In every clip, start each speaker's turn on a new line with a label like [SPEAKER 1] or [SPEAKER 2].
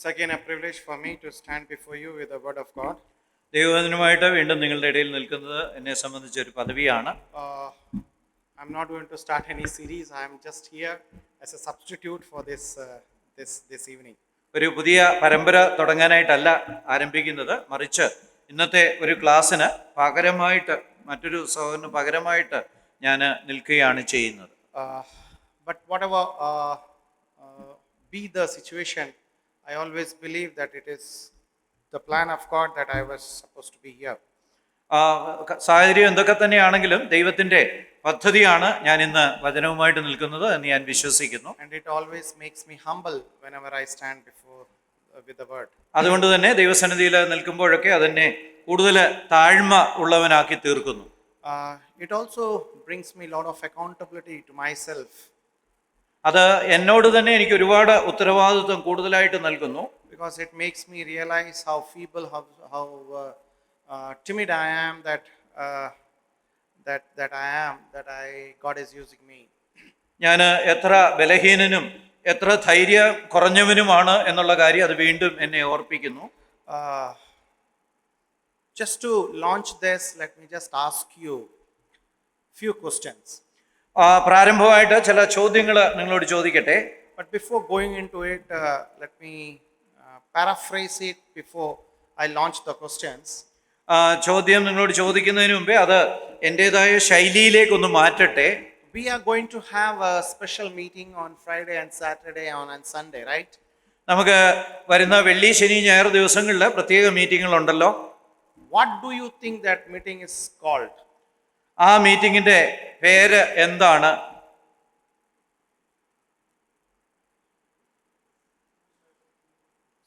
[SPEAKER 1] It's again a privilege for me to stand before you with the word of God.
[SPEAKER 2] ദൈവവചനമായിട്ട് വീണ്ടും നിങ്ങളുടെ ഇടയിൽ നിൽക്കുന്നത് എന്നെ സംബന്ധിച്ച ഒരു പദവിയാണ്.
[SPEAKER 1] I'm not going to start any series. I am just here as a substitute for this evening.
[SPEAKER 2] ഒരു പുതിയ പരമ്പര തുടങ്ങാനായിട്ടല്ല ആരംഭിക്കുന്നത്, മറിച്ച് ഇന്നത്തെ ഒരു ക്ലാസ്സിന് പകരമായിട്ട് മറ്റൊരു സഹോദരന് പകരമായിട്ട് ഞാൻ നിൽക്കുകയാണ് ചെയ്യുന്നത്.
[SPEAKER 1] But whatever be the situation, I always believe that it is the plan of God that I was supposed to be here.
[SPEAKER 2] സാഹചര്യം എന്തൊക്കെ തന്നെയാണെങ്കിലും ദൈവത്തിന്റെ പദ്ധതിയാണ് ഞാൻ ഇന്ന് വചനവുമായിട്ട് നിൽക്കുന്നത് എന്ന് ഞാൻ വിശ്വസിക്കുന്നു.
[SPEAKER 1] And it always makes me humble whenever I stand before with the word.
[SPEAKER 2] അതുകൊണ്ട് തന്നെ ദൈവസന്നിധിയിൽ നിൽക്കുമ്പോഴൊക്കെ അതെന്നെ കൂടുതൽ താഴ്മ ഉള്ളവനാക്കി തീർക്കുന്നു.
[SPEAKER 1] It also brings me a lot of accountability to myself.
[SPEAKER 2] അത് എന്നോട് തന്നെ എനിക്ക് ഒരുപാട് ഉത്തരവാദിത്വം കൂടുതലായിട്ട് നൽകുന്നു.
[SPEAKER 1] Because it makes me realize how feeble, how timid I am, that God is using me.
[SPEAKER 2] ഞാൻ എത്ര ബലഹീനനും എത്ര ധൈര്യം കുറഞ്ഞവനുമാണ് എന്നുള്ള കാര്യം അത് വീണ്ടും എന്നെ ഓർപ്പിക്കുന്നു.
[SPEAKER 1] Just to launch this, let me just ask you few questions.
[SPEAKER 2] പ്രാരംഭമായിട്ട് ചില ചോദ്യങ്ങൾ നിങ്ങളോട് ചോദിക്കട്ടെ.
[SPEAKER 1] But before going into it, let me paraphrase it before I launch the questions.
[SPEAKER 2] ചോദ്യം നിങ്ങളോട് ചോദിക്കുന്നതിന് മുമ്പേ അത് എൻ്റെതായ ശൈലിയിലേക്കൊന്ന് മാറ്റട്ടെ.
[SPEAKER 1] We are going to have a special meeting on Friday and Saturday and Sunday, right?
[SPEAKER 2] നമുക്ക് വരുന്ന വെള്ളി, ശനി, ഞായർ ദിവസങ്ങളിൽ പ്രത്യേക മീറ്റിങ്ങുകൾ ഉണ്ടല്ലോ.
[SPEAKER 1] What do you think that meeting is called?
[SPEAKER 2] ആ മീറ്റിങ്ങിന്റെ പേര് എന്താണ്?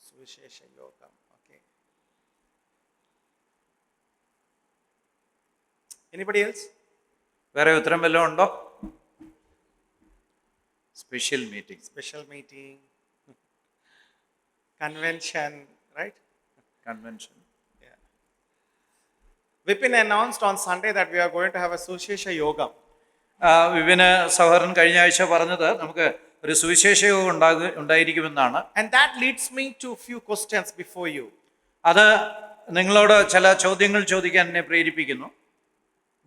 [SPEAKER 1] Suvisesha Yogam. Okay. Anybody else?
[SPEAKER 2] വേറെ ഉത്തരം വല്ലതും ഉണ്ടോ? Special meeting.
[SPEAKER 1] Special meeting. Convention, right?
[SPEAKER 2] Convention.
[SPEAKER 1] Vipin announced on Sunday that we are going to have a Suvisesha Yogam.
[SPEAKER 2] വിപിന് സഹോദരൻ കഴിഞ്ഞ ആഴ്ച പറഞ്ഞത് നമുക്ക് ഒരു സുവിശേഷ യോഗം ഉണ്ടായിരിക്കുമെന്നാണ്.
[SPEAKER 1] And that leads me to few questions before you.
[SPEAKER 2] അത് നിങ്ങളോട് ചില ചോദ്യങ്ങൾ ചോദിക്കാൻ എന്നെ പ്രേരിപ്പിക്കുന്നു.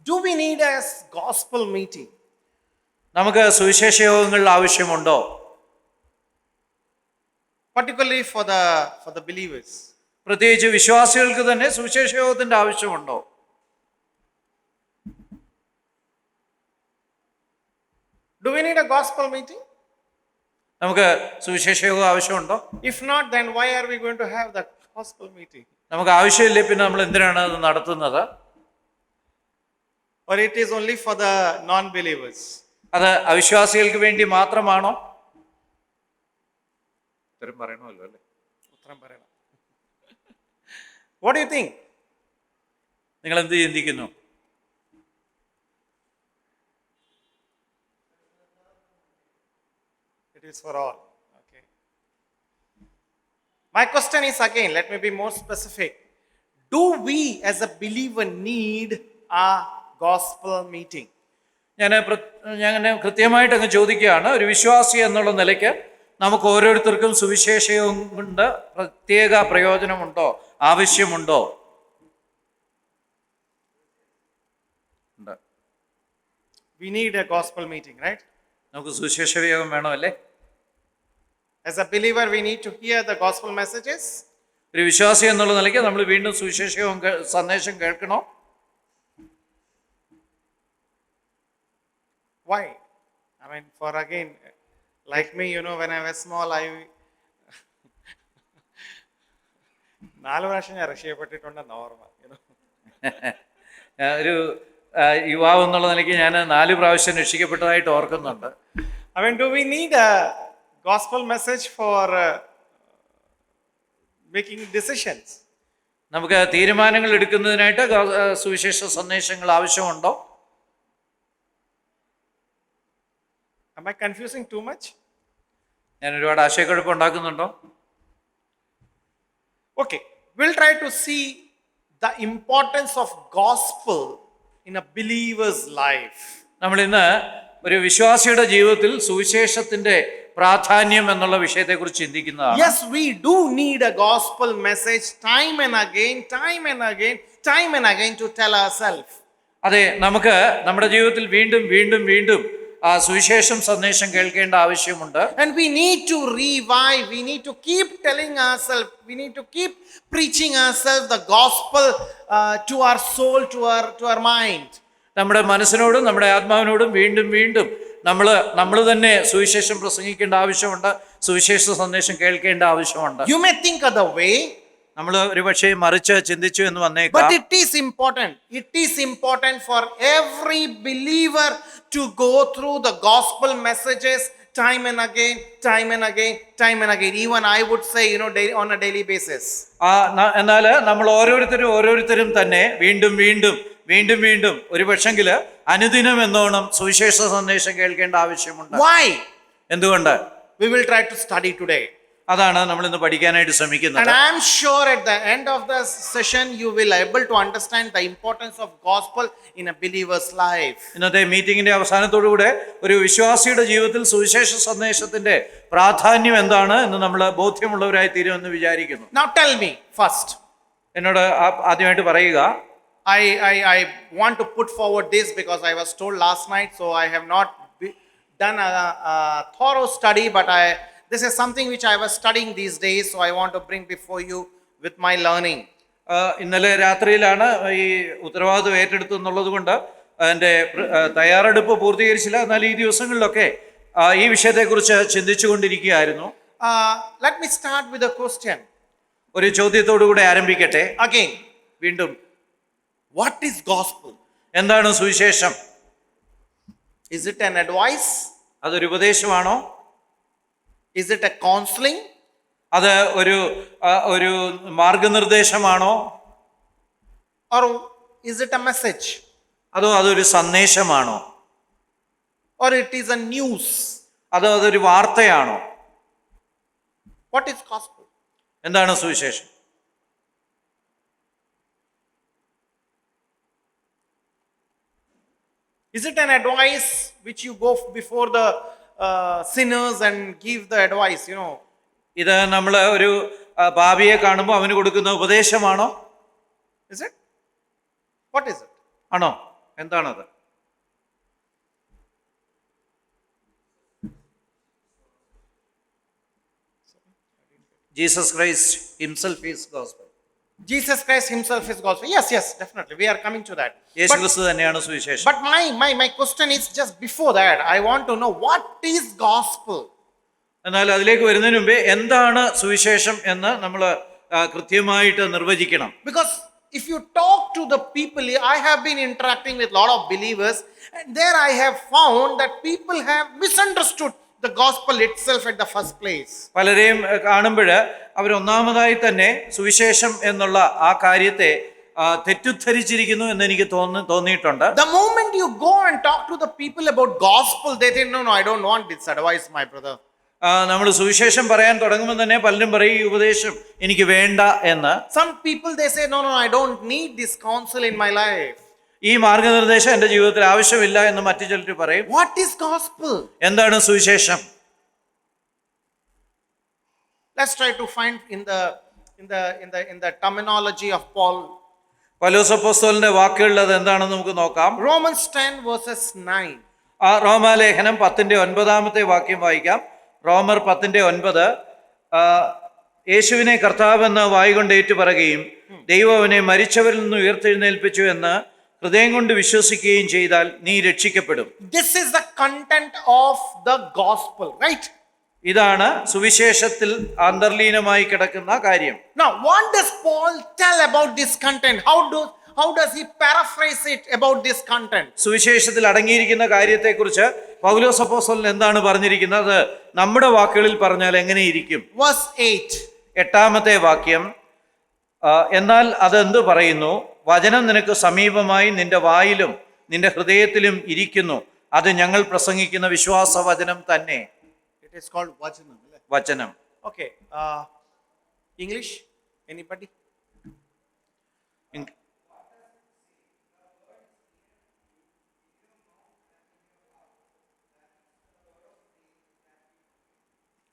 [SPEAKER 1] Do we need a gospel meeting?
[SPEAKER 2] നമുക്ക് സുവിശേഷ യോഗങ്ങൾ ആവശ്യമുണ്ടോ?
[SPEAKER 1] Particularly for the believers.
[SPEAKER 2] പ്രത്യേകിച്ച് വിശ്വാസികൾക്ക് തന്നെ സുവിശേഷ യോഗത്തിന്റെ ആവശ്യമുണ്ടോ?
[SPEAKER 1] Do we need a gospel meeting?
[SPEAKER 2] നമുക്ക് സുവിശേഷ യോഗം ആവശ്യമുണ്ടോ?
[SPEAKER 1] If not, then why are we going to have that gospel meeting?
[SPEAKER 2] നമുക്ക് ആവശ്യമില്ലേ പിന്നെ നമ്മൾ എന്തിനാണ് അത് നടത്തുന്നത്?
[SPEAKER 1] Or it is only for the non-believers?
[SPEAKER 2] അത് അവിശ്വാസികൾക്ക് വേണ്ടി മാത്രമാണോ? ഉത്തരം പറയണമല്ലോ അല്ലേ?
[SPEAKER 1] ഉത്തരം പറയണം. What do you think?
[SPEAKER 2] നിങ്ങൾ എന്ത് ചിന്തിക്കുന്നു?
[SPEAKER 1] It is for all. Okay. My question is again, let me be more specific. Do we as a believer need a gospel meeting?
[SPEAKER 2] ഞാൻ കൃത്യമായിട്ട് അങ്ങ് ചോദിക്കുകയാണ്, ഒരു വിശ്വാസി എന്നുള്ള നിലയ്ക്ക് നമുക്ക് ഓരോരുത്തർക്കും സുവിശേഷവും കൊണ്ട് പ്രത്യേക പ്രയോജനമുണ്ടോ, ആവശ്യമുണ്ടോ?
[SPEAKER 1] We need a gospel meeting, right?
[SPEAKER 2] നമുക്ക് സുവിശേഷ യോഗം വേണമല്ലേ?
[SPEAKER 1] As a believer, we need to hear the gospel messages.
[SPEAKER 2] ഒരു വിശ്വാസി എന്നുള്ള നിലയ്ക്ക് നമ്മൾ വീണ്ടും സുവിശേഷ സന്ദേശം കേൾക്കണോ?
[SPEAKER 1] Why? I mean, for again, like me, when I was small, നാല് പ്രാവശ്യം ഞാൻ രക്ഷപ്പെട്ടിട്ടുണ്ടെന്ന് ഓർമ്മ.
[SPEAKER 2] ഒരു യുവാവ് എന്നുള്ള നിലയ്ക്ക് ഞാൻ 4 പ്രാവശ്യം രക്ഷിക്കപ്പെട്ടതായിട്ട് ഓർക്കുന്നുണ്ട്.
[SPEAKER 1] I mean, do we need a gospel message for making decisions?
[SPEAKER 2] നമുക്ക് തീരുമാനങ്ങൾ എടുക്കുന്നതിനായിട്ട് സുവിശേഷ സന്ദേശങ്ങൾ ആവശ്യമുണ്ടോ?
[SPEAKER 1] Am I confusing too much?
[SPEAKER 2] ഞാൻ ഒരുപാട് ആശയക്കുഴപ്പം ഉണ്ടാക്കുന്നുണ്ടോ?
[SPEAKER 1] Okay, we'll try to see the importance of gospel in a believer's life.
[SPEAKER 2] നമ്മൾ ഇന്ന് ഒരു വിശ്വാസിയുടെ ജീവിതത്തിൽ സുവിശേഷത്തിന്റെ പ്രാധാന്യം എന്നുള്ള വിഷയത്തെക്കുറിച്ച് ചിന്തിക്കുന്നതാണ്.
[SPEAKER 1] Yes, we do need a gospel message time and again, time and again, time and again to tell ourselves.
[SPEAKER 2] അതെ, നമുക്ക് നമ്മുടെ ജീവിതത്തിൽ വീണ്ടും വീണ്ടും വീണ്ടും ആ സുവിശേഷം സന്ദേശം കേൾക്കേണ്ട ആവശ്യമുണ്ട്.
[SPEAKER 1] And we need to revive, we need to keep telling ourselves, we need to keep preaching ourselves the gospel to our soul, to our mind.
[SPEAKER 2] നമ്മുടെ മനസ്സിനോടും നമ്മുടെ ആത്മാവിനോടും വീണ്ടും വീണ്ടും നമ്മൾ തന്നെ സുവിശേഷം പ്രസംഗിക്കേണ്ട ആവശ്യമുണ്ട്, സുവിശേഷ സന്ദേശം കേൾക്കേണ്ട ആവശ്യമുണ്ട്.
[SPEAKER 1] You may think other way,
[SPEAKER 2] നമ്മൾ ഒരു പക്ഷേ മറിച്ച് ചിന്തിച്ചു എന്ന് വന്നേക്കാം.
[SPEAKER 1] but it is important. It is important for every believer to go through the gospel messages time and again, time and again, time and again. Even I would say, on a daily basis.
[SPEAKER 2] എന്നാൽ നമ്മൾ ഓരോരുത്തരും തന്നെ വീണ്ടും വീണ്ടും വീണ്ടും വീണ്ടും ഒരു പക്ഷെങ്കില് അനുദിനം എന്നോണം സുവിശേഷ സന്ദേശം കേൾക്കേണ്ട ആവശ്യമുണ്ട്.
[SPEAKER 1] Why?
[SPEAKER 2] എന്തുകൊണ്ട്?
[SPEAKER 1] We will try to study today.
[SPEAKER 2] അതാണ് നമ്മൾ ഇന്ന് പഠിക്കാനായിട്ട് ശ്രമിക്കുന്നത്.
[SPEAKER 1] And I am sure at the end of the session you will able to understand the importance of gospel in a believer's life.
[SPEAKER 2] ഇന്നത്തെ മീറ്റിംഗിന്റെ അവസാനത്തോടുകൂടെ ഒരു വിശ്വാസിയുടെ ജീവിതത്തിൽ സുവിശേഷ സന്ദേശത്തിന്റെ പ്രാധാന്യം എന്താണ് എന്ന് നമ്മൾ ബോധ്യമുള്ളവരായി തീരുമെന്ന് വിചാരിക്കുന്നു.
[SPEAKER 1] Now tell me first.
[SPEAKER 2] എന്നോട് ആദ്യമായിട്ട് പറയുക.
[SPEAKER 1] I want to put forward this because I was told last night, so I have not done a thorough study, but this is something which I was studying these days, so I want to bring before you with my learning.
[SPEAKER 2] ഇന്നലെ രാത്രിയിലാണ് ഈ ഉത്തരവാദിത്വം ഏറ്റെടുത്തു എന്നുള്ളത് കൊണ്ട് എൻ്റെ തയ്യാറെടുപ്പ് പൂർത്തീകരിച്ചില്ല. എന്നാൽ ഈ ദിവസങ്ങളിലൊക്കെ ഈ വിഷയത്തെക്കുറിച്ച് ചിന്തിച്ചുകൊണ്ടിരിക്കുകയായിരുന്നു.
[SPEAKER 1] Let me start with a question.
[SPEAKER 2] ഒരു ചോദ്യത്തോടു കൂടെ ആരംഭിക്കട്ടെ.
[SPEAKER 1] Again,
[SPEAKER 2] വീണ്ടും,
[SPEAKER 1] what is gospel?
[SPEAKER 2] എന്താണ് സുവിശേഷം?
[SPEAKER 1] Is it an advice?
[SPEAKER 2] അതൊരു ഉപദേശമാണോ?
[SPEAKER 1] Is it a counseling?
[SPEAKER 2] അത് ഒരു മാർഗനിർദ്ദേശമാണോ?
[SPEAKER 1] Or is it a message?
[SPEAKER 2] അതോ അതൊരു സന്ദേശമാണോ?
[SPEAKER 1] Or it is a news?
[SPEAKER 2] അതോ അതൊരു വാർത്തയാണോ?
[SPEAKER 1] What is gospel?
[SPEAKER 2] എന്താണ് സുവിശേഷം?
[SPEAKER 1] Is it an advice which you go before the sinners and give the advice,
[SPEAKER 2] ഇത് നമ്മൾ ഒരു പാപിയെ കാണുമ്പോൾ അവന് കൊടുക്കുന്ന ഉപദേശമാണോ?
[SPEAKER 1] Is it? What is it?
[SPEAKER 2] ആണോ? എന്താണത്? Jesus Christ himself is gospel.
[SPEAKER 1] Jesus Christ himself is gospel. Yes, definitely. We are coming to that.
[SPEAKER 2] യേശു ക്രിസ്തു തന്നെയാണ് സുവിശേഷം.
[SPEAKER 1] But my question is just before that. I want to know what is gospel.
[SPEAKER 2] എന്നാൽ അതിലേക്ക് വരുന്നതിന് മുമ്പേ എന്താണ് സുവിശേഷം എന്ന് നമ്മൾ കൃത്യമായിട്ട് നിർവചിക്കണം.
[SPEAKER 1] Because if you talk to the people, I have been interacting with a lot of believers, and there I have found that people have misunderstood the gospel itself at the first place.
[SPEAKER 2] പലരെയും കാണുമ്പോൾ അവരൊന്നാമതായി തന്നെ സുവിശേഷം എന്നുള്ള ആ കാര്യത്തെ തെറ്റിദ്ധരിച്ചിരിക്കുന്നു എന്ന് എനിക്ക് തോന്നിയിട്ടുണ്ട്.
[SPEAKER 1] The moment you go and talk to the people about gospel, they think, no, I don't want this advice, my brother.
[SPEAKER 2] നമ്മൾ സുവിശേഷം പറയാൻ തുടങ്ങുമ്പോൾ തന്നെ പലരും പറയും ഈ ഉപദേശം എനിക്ക് വേണ്ട എന്ന്.
[SPEAKER 1] Some people they say, no, I don't need this counsel in my life.
[SPEAKER 2] ഈ മാർഗനിർദ്ദേശം എൻ്റെ ജീവിതത്തിൽ ആവശ്യമില്ല എന്ന് മറ്റു ചിലർ പറയും.
[SPEAKER 1] What is gospel?
[SPEAKER 2] എന്താണ് സുവിശേഷം?
[SPEAKER 1] Let's try to find in the terminology of Paul.
[SPEAKER 2] പൗലോസ് അപ്പോസ്തലന്റെ വാക്കുകളിൽ അത് എന്താണെന്ന് നമുക്ക് നോക്കാം.
[SPEAKER 1] Romans 10 verses 9.
[SPEAKER 2] റോമാലേഖനം 10:9 വാക്യം വായിക്കാം. റോമർ 10:9. യേശുവിനെ കർത്താവെന്ന് വായ്കൊണ്ട് ഏറ്റുപറയുകയും ദൈവം അവനെ മരിച്ചവരിൽ നിന്ന് ഉയർത്തെഴുന്നേൽപ്പിച്ചു എന്ന് ഹൃദയം കൊണ്ട് വിശ്വസിക്കുകയും ചെയ്താൽ നീ രക്ഷിക്കപ്പെടും.
[SPEAKER 1] This is the content of the gospel, right?
[SPEAKER 2] ഇതാണ് സുവിശേഷത്തിൽ അന്തർലീനമായി കിടക്കുന്ന കാര്യം.
[SPEAKER 1] Now, what does Paul tell about this content? How does he paraphrase it about this content?
[SPEAKER 2] സുവിശേഷത്തിൽ അടങ്ങിയിരിക്കുന്ന കാര്യത്തെക്കുറിച്ച് പൗലോസ് അപ്പോസ്തലൻ എന്താണ് പറഞ്ഞിരിക്കുന്നത്? നമ്മുടെ വാക്കുകളിൽ പറഞ്ഞാൽ എങ്ങനെയിരിക്കും?
[SPEAKER 1] Verse 8.
[SPEAKER 2] 8ാമത്തെ വാക്യം. എന്നാൽ അതെന്ത് പറയുന്നു? വചനം നിനക്ക് സമീപമായി നിന്റെ വായിലും നിന്റെ ഹൃദയത്തിലും ഇരിക്കുന്നു, അത് ഞങ്ങൾ പ്രസംഗിക്കുന്ന വിശ്വാസ വചനം തന്നെ.
[SPEAKER 1] It is called vachanam.
[SPEAKER 2] വചനം.
[SPEAKER 1] Okay. English? Anybody?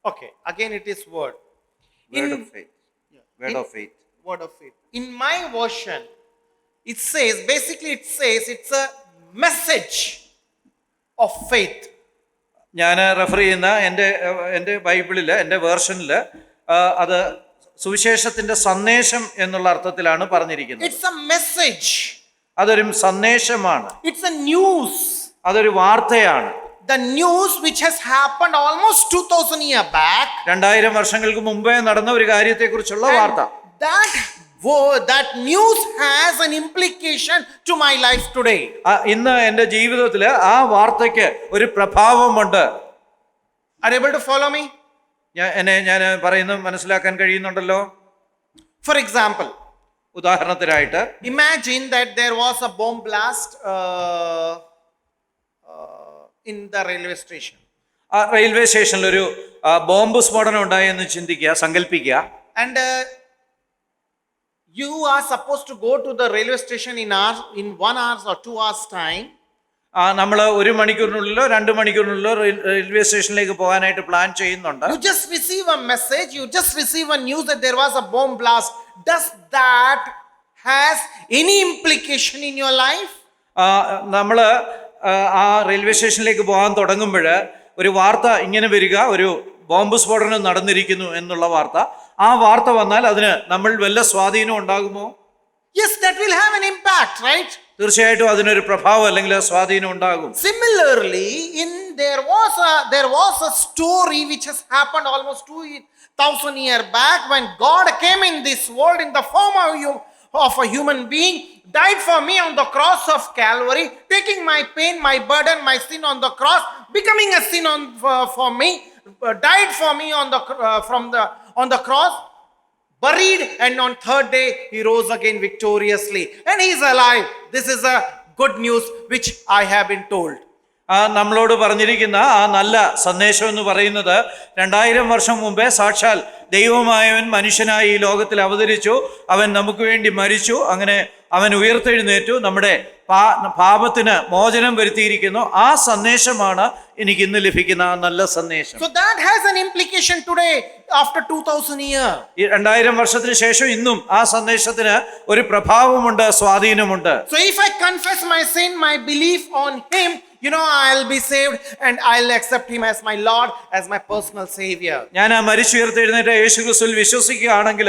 [SPEAKER 1] Okay, again it is word.
[SPEAKER 2] Word
[SPEAKER 1] In-
[SPEAKER 2] of faith. Word
[SPEAKER 1] in-
[SPEAKER 2] of faith.
[SPEAKER 1] Word of faith. In my version, it says, basically it says it's a message of faith.
[SPEAKER 2] ഞാൻ refer ചെയ്യുന്ന എൻ്റെ ബൈബിളിൽ, എൻ്റെ വേർഷനിൽ അത് സുവിശേഷത്തിൻ്റെ സന്ദേശം എന്നുള്ള അർത്ഥത്തിലാണ് പറഞ്ഞിരിക്കുന്നത്.
[SPEAKER 1] It's a message.
[SPEAKER 2] അതൊരു സന്ദേശമാണ്,
[SPEAKER 1] It's a news.
[SPEAKER 2] അതൊരു വാർത്തയാണ്.
[SPEAKER 1] The news which has happened almost 2000 years back.
[SPEAKER 2] 2000 വർഷങ്ങൾക്ക് മുമ്പേ നടന്ന ഒരു കാര്യത്തെക്കുറിച്ചുള്ള വാർത്ത.
[SPEAKER 1] That news has an implication to my life today.
[SPEAKER 2] ഇന്ന് എൻ്റെ ജീവിതത്തിൽ ആ വാർത്തയ്ക്ക് ഒരു പ്രഭാവമുണ്ട്.
[SPEAKER 1] Are you able to follow me?
[SPEAKER 2] ഞാൻ പറയുന്നത് മനസ്സിലാക്കാൻ കഴിയുന്നുണ്ടല്ലോ.
[SPEAKER 1] For example,
[SPEAKER 2] ഉദാഹരണത്തിനായിട്ട്,
[SPEAKER 1] imagine that there was a bomb blast in the railway station.
[SPEAKER 2] ആ റെയിൽവേ സ്റ്റേഷനിൽ ഒരു ബോംബ് സ്ഫോടനം ഉണ്ടായി എന്ന് ചിന്തിക്കുക, സങ്കല്പിക്കുക.
[SPEAKER 1] And you are supposed to go to the railway station in 1 hour or 2 hours time.
[SPEAKER 2] നമ്മൾ 1 മണിക്കൂറിനുള്ളിലോ 2 മണിക്കൂറിനുള്ളിലോ റെയിൽവേ സ്റ്റേഷനിലേക്ക് പോകാനായിട്ട് പ്ലാൻ ചെയ്യുന്നുണ്ട്.
[SPEAKER 1] You just receive a message, you just receive a news that there was a bomb blast. Does that has any implication in your life?
[SPEAKER 2] നമ്മൾ ആ railway സ്റ്റേഷനിലേക്ക് പോകാൻ തുടങ്ങുമ്പോൾ ഒരു വാർത്ത ഇങ്ങനെ വരിക, ഒരു ബോംബ് സ്ഫോടനം നടന്നിരിക്കുന്നു എന്നുള്ള വാർത്ത. ആ വാർത്ത വന്നാൽ അതിന് നമ്മൾ വല്ല സ്വാധീനം ഉണ്ടാകുമോ?
[SPEAKER 1] Yes, that will have an impact, right?
[SPEAKER 2] തീർച്ചയായിട്ടും അതിനൊരു പ്രഭാവം അല്ലെങ്കിൽ സ്വാധീനം ഉണ്ടാകും.
[SPEAKER 1] Similarly, there was a story which has happened almost 2000 years back when God came in this world in the form of a human being, died for me on the cross of Calvary, taking my pain, my burden, my sin on the cross, becoming a sin for me, died for me on the cross, buried, and on third day he rose again victoriously, and he is alive. This is a good news which I have been told.
[SPEAKER 2] നമ്മളോട് പറഞ്ഞിരിക്കുന്ന ആ നല്ല സന്ദേശം എന്ന് പറയുന്നത് 2000 വർഷം മുമ്പേ സാക്ഷാൽ ദൈവമായവൻ മനുഷ്യനായി ഈ ലോകത്തിൽ അവതരിച്ചു, അവൻ നമുക്ക് വേണ്ടി മരിച്ചു, അങ്ങനെ അവൻ ഉയർത്തെഴുന്നേറ്റു, നമ്മുടെ പാപത്തിന് മോചനം വരുത്തിയിരിക്കുന്നു. ആ സന്ദേശമാണ് എനിക്ക് ഇന്ന് ലഭിക്കുന്ന ആ നല്ല സന്ദേശം.
[SPEAKER 1] So that has an implication today after 2000 years.
[SPEAKER 2] ഈ 2000 വർഷത്തിന് ശേഷം ഇന്നും ആ സന്ദേശത്തിന് ഒരു പ്രഭാവമുണ്ട്, സ്വാധീനമുണ്ട്.
[SPEAKER 1] So if I confess my sin, my belief on him, I'll be saved and I'll accept him as my Lord, as my personal savior.
[SPEAKER 2] ഞാൻ ആ മരിച്ചുയർത്തെഴുന്നേറ്റ യേശുക്രിസ്തുവിൽ വിശ്വസിക്കുകയാണെങ്കിൽ,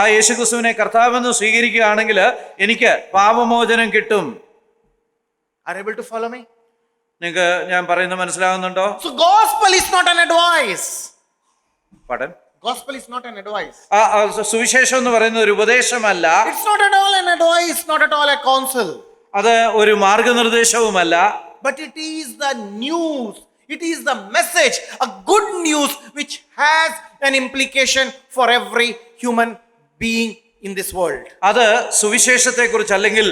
[SPEAKER 2] ആ യേശുക്രിസ്തുവിനെ കർത്താവെന്ന് സ്വീകരിക്കുകയാണെങ്കിൽ എനിക്ക് പാപമോചനം കിട്ടും.
[SPEAKER 1] Are you able to follow me?
[SPEAKER 2] നിങ്ങൾക്ക് ഞാൻ പറയുന്നത് മനസ്സിലാകുന്നുണ്ടോ?
[SPEAKER 1] So gospel is not an advice.
[SPEAKER 2] പടൻ
[SPEAKER 1] Gospel is not an advice.
[SPEAKER 2] സുവിശേഷം എന്ന് പറയുന്നത് ഒരു ഉപദേശമല്ല.
[SPEAKER 1] It's not at all an advice, not at all a counsel.
[SPEAKER 2] അത് ഒരു മാർഗനിർദ്ദേശവുമല്ല.
[SPEAKER 1] But it is the news. It is the message, a good news which has an implication for every human being in this world.
[SPEAKER 2] അത് സുവിശേഷത്തെക്കുറിച്ച് അല്ലെങ്കിൽ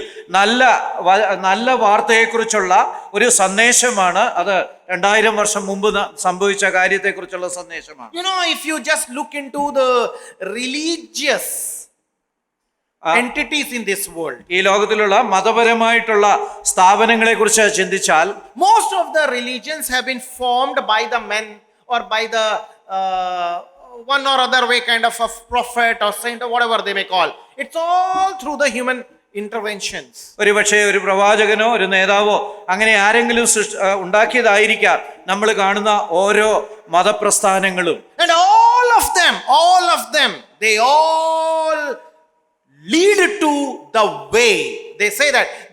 [SPEAKER 2] നല്ല വാർത്തയെക്കുറിച്ചുള്ള ഒരു സന്ദേശമാണ്. അത് 2000 വർഷം മുമ്പ് സംഭവിച്ച കാര്യത്തെക്കുറിച്ചുള്ള സന്ദേശമാണ്.
[SPEAKER 1] If you just look into the religious entities in this world,
[SPEAKER 2] ഈ ലോകത്തിലുള്ള മതപരമായിട്ടുള്ള സ്ഥാപനങ്ങളെ കുറിച്ച് ചിന്തിച്ചാൽ,
[SPEAKER 1] most of the religions have been formed by the men or by the one or other way, kind of a prophet or saint or whatever they may call. It's all through the human interventions.
[SPEAKER 2] ഒരുപക്ഷെ ഒരു പ്രവാചകനോ ഒരു നേതാവോ അങ്ങനെ ആരെങ്കിലും ഉണ്ടാക്കിയതായിരിക്കാം നമ്മൾ കാണുന്ന ഓരോ മതപ്രസ്ഥാനങ്ങളും.
[SPEAKER 1] And all of them, they all lead to the way. They say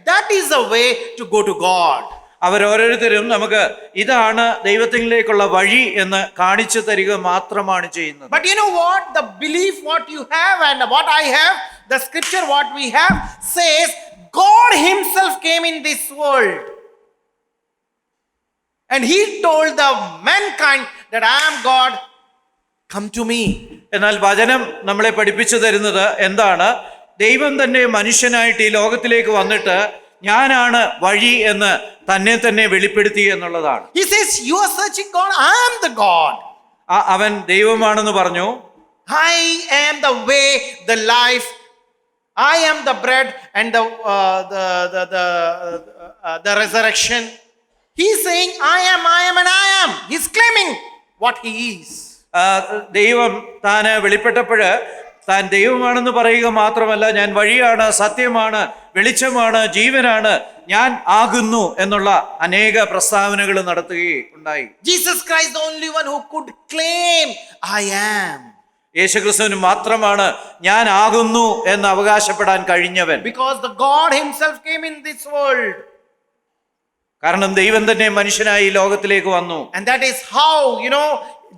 [SPEAKER 1] that is the way to go to God.
[SPEAKER 2] അവരോരോരുത്തരും നമുക്ക് ഇതാണ് ദൈവത്തിലേക്കുള്ള വഴി എന്ന് കാണിച്ചു തരിക മാത്രമാണ് ചെയ്യുന്നത്.
[SPEAKER 1] But you know what? The belief what you have and what I have, the scripture what we have says God himself came in this world. And he told the mankind that I am God, come to me.
[SPEAKER 2] എന്നാൽ വചനം നമ്മളെ പഠിപ്പിച്ചു തരുന്നത് എന്താണ്? ദൈവം തന്നെ മനുഷ്യനായിട്ട് ഈ ലോകത്തിലേക്ക് വന്നിട്ട് ഞാനാണ് വഴി എന്ന് തന്നെ വെളിപ്പെടുത്തി എന്നുള്ളതാണ്.
[SPEAKER 1] He says, you are searching God, I am the God.
[SPEAKER 2] അവൻ ദൈവമാണെന്ന് പറഞ്ഞു.
[SPEAKER 1] I am the way, the life, I am the bread and the resurrection. He's saying I am and I am. He's claiming what he is.
[SPEAKER 2] ദൈവം താന് വെളിപ്പെട്ടപ്പോൾ താൻ ദൈവമാണെന്ന് പറയുക മാത്രമല്ല, ഞാൻ വഴിയാണ്, സത്യമാണ്, വെളിച്ചമാണ്, ജീവനാണ്, ഞാൻ ആകുന്നു എന്നുള്ള അനേക പ്രസ്താവനകൾ നടത്തുകയുണ്ടായി.
[SPEAKER 1] Jesus Christ, the only one who could claim, I am.
[SPEAKER 2] യേശുക്രിസ്തുവിന് മാത്രമാണ് ഞാൻ ആകുന്നു എന്ന് അവകാശപ്പെടാൻ കഴിഞ്ഞവൻ.
[SPEAKER 1] Because the God himself came in this world.
[SPEAKER 2] കാരണം ദൈവം തന്നെ മനുഷ്യനായി ലോകത്തിലേക്ക് വന്നു.
[SPEAKER 1] And that is how,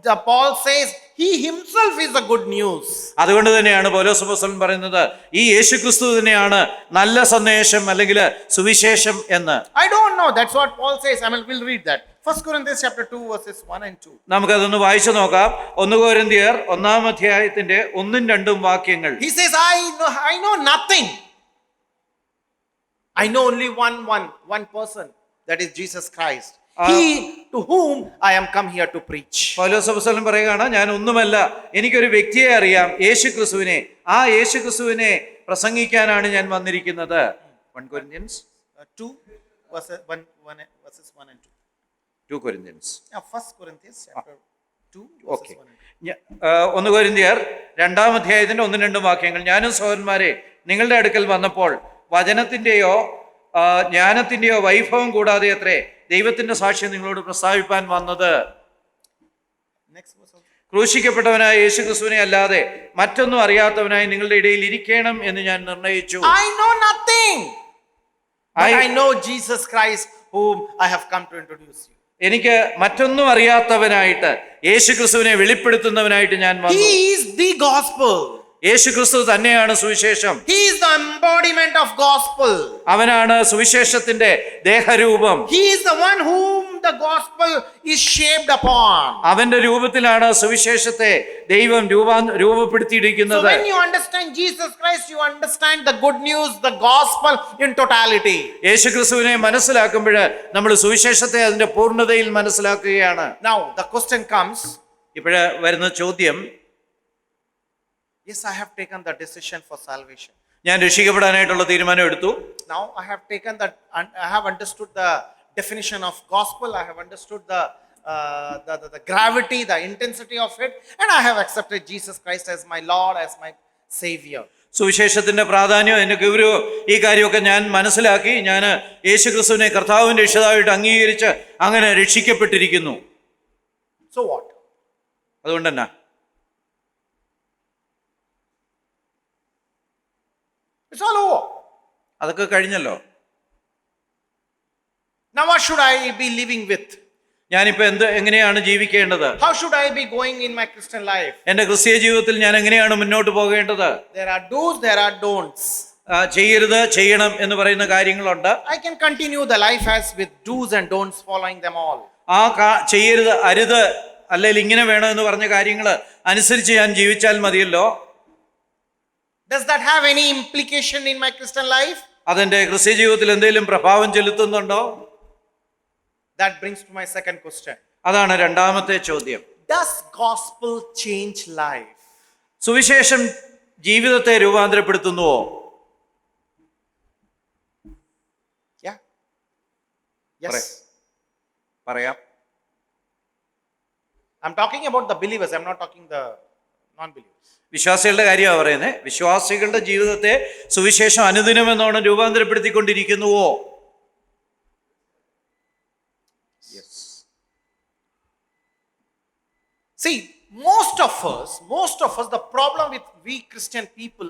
[SPEAKER 1] the Paul says, he himself is the good news.
[SPEAKER 2] അതുകൊണ്ട് തന്നെയാണ് പൗലോസ് അപ്പോസ്തലൻ പറയുന്നത്, ഈ യേശുക്രിസ്തു തന്നെയാണ് നല്ല സന്ദേശം അല്ലെങ്കിൽ സുവിശേഷം എന്ന്.
[SPEAKER 1] I don't know, that's what Paul says. We'll read that. 1 Corinthians chapter 2 verses 1 and 2.
[SPEAKER 2] നമുക്കതൊന്ന് വായിച്ചു നോക്കാം. 1 കൊരിന്ത്യർ 1-ാം അധ്യായത്തിന്റെ 1-2 വാക്യങ്ങൾ.
[SPEAKER 1] He says, I know nothing. I know only one person, that is Jesus Christ. He to whom I am come here to preach.
[SPEAKER 2] പൗലോസ് അപ്പോസ്തലൻ പറയുകയാണ്, ഞാൻ ഒന്നുമല്ല, എനിക്കൊരു വ്യക്തിയെ അറിയാം, യേശുക്രിസ്തുവിനെ. ആ യേശുക്രിസ്തുവിനെ പ്രസംഗിക്കാനാണ് ഞാൻ വന്നിരിക്കുന്നത്. 1 Corinthians
[SPEAKER 1] 2 verses 1 and 2.
[SPEAKER 2] 2 Corinthians.
[SPEAKER 1] 1 Corinthians chapter 2
[SPEAKER 2] Okay. 1 കൊരിന്ത്യർ 2-ാം അധ്യായത്തിന്റെ 1-2 വാക്യങ്ങൾ. ഞാനും സഹോദരന്മാരെ നിങ്ങളുടെ അടുക്കൽ വന്നപ്പോൾ വചനത്തിന്റെയോ ജ്ഞാനത്തിന്റെയോ വൈഭവം കൂടാതെ അത്രേ ദൈവത്തിന്റെ സാക്ഷ്യം നിങ്ങളോട് പ്രസ്താവിപ്പാൻ വന്നത്. ക്രൂശിക്കപ്പെട്ടവനായ യേശുക്രിസ്തുവിനെ അല്ലാതെ മറ്റൊന്നും അറിയാത്തവനായി നിങ്ങളുടെ ഇടയിൽ ഇരിക്കണം എന്ന് ഞാൻ നിർണയിച്ചു.
[SPEAKER 1] I know nothing, but I know Jesus Christ whom I have come to introduce you.
[SPEAKER 2] എനിക്ക് മറ്റൊന്നും അറിയാത്തവനായിട്ട് യേശുക്രിസ്തുവിനെ വെളിപ്പെടുത്തുന്നവനായിട്ട് ഞാൻ വന്നു.
[SPEAKER 1] He is the gospel.
[SPEAKER 2] യേശുക്രിസ്തു തന്നെയാണ് സുവിശേഷം.
[SPEAKER 1] He is the embodiment of gospel.
[SPEAKER 2] അവനാണ് സുവിശേഷത്തിന്റെ ദേഹരൂപം.
[SPEAKER 1] He is the one whom the gospel is shaped upon.
[SPEAKER 2] അവന്റെ രൂപത്തിലാണ് സുവിശേഷത്തെ ദൈവം രൂപപ്പെടുത്തിയിരിക്കുന്നത്.
[SPEAKER 1] So when you understand Jesus Christ, you understand the good news, the gospel in totality.
[SPEAKER 2] യേശുക്രിസ്തുവിനെ മനസ്സിലാക്കുമ്പോൾ നമ്മൾ സുവിശേഷത്തെ അതിന്റെ പൂർണ്ണതയിൽ മനസ്സിലാക്കുകയാണ്.
[SPEAKER 1] Now the question comes.
[SPEAKER 2] ഇപ്പോഴ് വരുന്ന ചോദ്യം,
[SPEAKER 1] yes, I have taken the decision for salvation.
[SPEAKER 2] ഞാൻ രക്ഷിക്കപ്പെടാനായിട്ടുള്ള തീരുമാനം എടുത്തു.
[SPEAKER 1] Now I have taken that, I have understood the definition of gospel. I have understood the gravity, the intensity of it, and I have accepted Jesus Christ as my Lord, as my Savior.
[SPEAKER 2] സുവിശേഷത്തിന്റെ പ്രാധാന്യം, എന്റെ ഗൗരവം, ഈ കാര്യമൊക്കെ ഞാൻ മനസ്സിലാക്കി. ഞാൻ യേശുക്രിസ്തുവിനെ കർത്താവിന്റെ രക്ഷിതാവായിട്ട് അംഗീകരിച്ച് അങ്ങനെ രക്ഷിക്കപ്പെട്ടിരിക്കുന്നു.
[SPEAKER 1] So what?
[SPEAKER 2] അതുകൊണ്ട് തന്നെ
[SPEAKER 1] it's all over.
[SPEAKER 2] അതൊക്കെ കഴിഞ്ഞല്ലോ.
[SPEAKER 1] Now what should I be living with?
[SPEAKER 2] ഞാനിപ്പോ എങ്ങനെയാണ് ജീവിക്കേണ്ടത്?
[SPEAKER 1] How should I be going in my Christian life?
[SPEAKER 2] എന്റെ ക്രിസ്തീയ ജീവിതത്തിൽ ഞാൻ എങ്ങനെയാണ് മുന്നോട്ട് പോകേണ്ടത്?
[SPEAKER 1] There are do's, there are don'ts.
[SPEAKER 2] ചെയ്യരുത്, ചെയ്യണം എന്ന് പറയുന്ന കാര്യങ്ങളുണ്ട്.
[SPEAKER 1] I can continue the life as with do's and don'ts, following them all.
[SPEAKER 2] ചെയ്യരുത്, അരുത്, അല്ലെങ്കിൽ ഇങ്ങനെ വേണം എന്ന് പറഞ്ഞ കാര്യങ്ങൾ അനുസരിച്ച് ഞാൻ ജീവിച്ചാൽ മതിയല്ലോ.
[SPEAKER 1] Does that have any implication in my Christian life?
[SPEAKER 2] അതെന്റെ ക്രിസ്തീയ ജീവിതത്തിൽ എന്തെങ്കിലും പ്രഭാവം ചെലുത്തുന്നുണ്ടോ?
[SPEAKER 1] That brings to my second question.
[SPEAKER 2] അതാണ് രണ്ടാമത്തെ ചോദ്യം.
[SPEAKER 1] Does gospel change life?
[SPEAKER 2] സുവിശേഷം ജീവിതത്തെ രൂപാന്തരപ്പെടുത്തുന്നുവോ?
[SPEAKER 1] Yeah. Yes.
[SPEAKER 2] പറയാം.
[SPEAKER 1] I'm talking about the believers. I'm not talking the non-believers.
[SPEAKER 2] വിശ്വാസികളുടെ കാര്യമാണ് പറയുന്നത്. വിശ്വാസികളുടെ ജീവിതത്തെ സുവിശേഷം അനുദിനമെന്നോണം രൂപാന്തരപ്പെടുത്തിക്കൊണ്ടിരിക്കുന്നുവോ?
[SPEAKER 1] Yes. See, most of us, the problem with we Christian people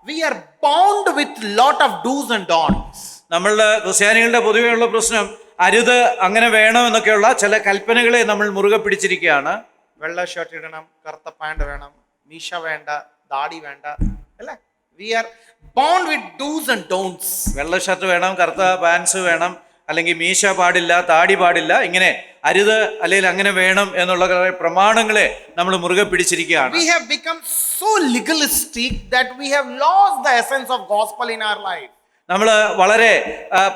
[SPEAKER 1] we are bound with lot of do's and don'ts. നമ്മളുടെ
[SPEAKER 2] ക്രിസ്ത്യാനികളുടെ പൊതുവെയുള്ള പ്രശ്നം അരുത്, അങ്ങനെ വേണം എന്നൊക്കെയുള്ള ചില കൽപ്പനകളെ നമ്മൾ മുറുകെ പിടിച്ചിരിക്കുകയാണ്.
[SPEAKER 1] വെള്ള ഷർട്ട് ഇടണം, കറുത്ത പാന്റ് വേണം, മീശ വേണ്ട, ദാടി വേണ്ട, അല്ലേ? We are bound with do's and don'ts.
[SPEAKER 2] വെള്ള ഷർട്ട് വേണം, കറുത്ത പാൻസ് വേണം, അല്ലെങ്കിൽ മീശ പാടില്ല, താടി പാടില്ല, ഇങ്ങനെ അരുത് അല്ലെങ്കിൽ അങ്ങനെ വേണം എന്നുള്ള പ്രമാണങ്ങളെ നമ്മൾ മുറുകെ പിടിച്ചിരിക്കുകയാണ്.
[SPEAKER 1] We have become so legalistic that we have lost the essence of gospel in our life.
[SPEAKER 2] നമ്മൾ വളരെ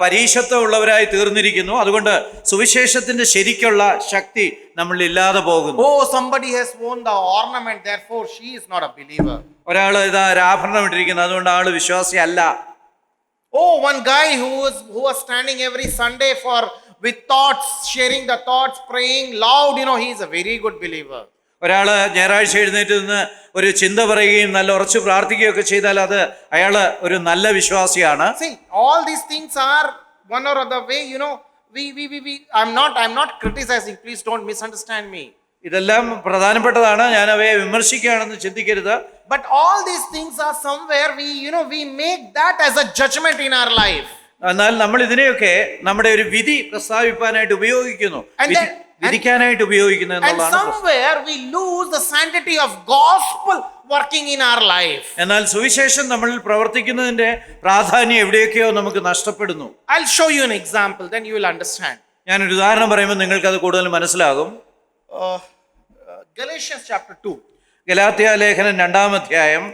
[SPEAKER 2] പരീക്ഷത്വമുള്ളവരായി തീർന്നിരിക്കുന്നു. അതുകൊണ്ട് സുവിശേഷത്തിന്റെ ശരിക്കുള്ള ശക്തി നമ്മളിൽ ഇല്ലാതെ പോകുന്നു.
[SPEAKER 1] Oh, somebody has worn the ornament, therefore she is not a believer.
[SPEAKER 2] ഒരാൾ ഇതാ ആഭരണം ഇട്ടിരിക്കുന്നു, അതുകൊണ്ട് ആള് വിശ്വാസി അല്ല.
[SPEAKER 1] Oh, one guy who was standing every Sunday with thoughts, sharing the thoughts, praying loud, he is a very good believer.
[SPEAKER 2] ഒരാള് ഞായറാഴ്ച എഴുന്നേറ്റ് നിന്ന് ഒരു ചിന്ത പറയുകയും നല്ല ഉറച്ചു പ്രാർത്ഥിക്കുകയൊക്കെ ചെയ്താൽ അത് അയാള് ഒരു നല്ല വിശ്വാസിയാണ്.
[SPEAKER 1] See, all these things are one or other way, I'm not criticizing. Please don't misunderstand me.
[SPEAKER 2] ഇതെല്ലാം പ്രധാനപ്പെട്ടതാണ്, ഞാൻ അവയെ വിമർശിക്കുകയാണെന്ന് ചിന്തിക്കരുത്.
[SPEAKER 1] But all these things are somewhere we make that as a judgment in our life.
[SPEAKER 2] എന്നാൽ നമ്മൾ ഇതിനെയൊക്കെ നമ്മുടെ ഒരു വിധി പ്രസ്താവിപ്പാനായിട്ട് ഉപയോഗിക്കുന്നു, വിധിക്കാനായിട്ട് ഉപയോഗിക്കുന്നു
[SPEAKER 1] And
[SPEAKER 2] എന്നുള്ളതാണ് പ്രശ്നം.
[SPEAKER 1] somewhere we lose the sanctity of gospel working in our life.
[SPEAKER 2] എന്നാൽ സുവിശേഷം നമ്മൾ പ്രവർത്തിക്കുന്നതിന്റെ പ്രാധാന്യം എവിടെയൊക്കെയോ നമുക്ക് നഷ്ടപ്പെടുന്നു.
[SPEAKER 1] I'll show you an example, then you will understand.
[SPEAKER 2] ഞാനൊരു ഉദാഹരണം പറയുമ്പോൾ നിങ്ങൾക്കത് കൂടുതൽ മനസ്സിലാകും.
[SPEAKER 1] Galatians chapter 2.
[SPEAKER 2] ഗലാത്യ ലേഖനം 2-ാം അധ്യായം.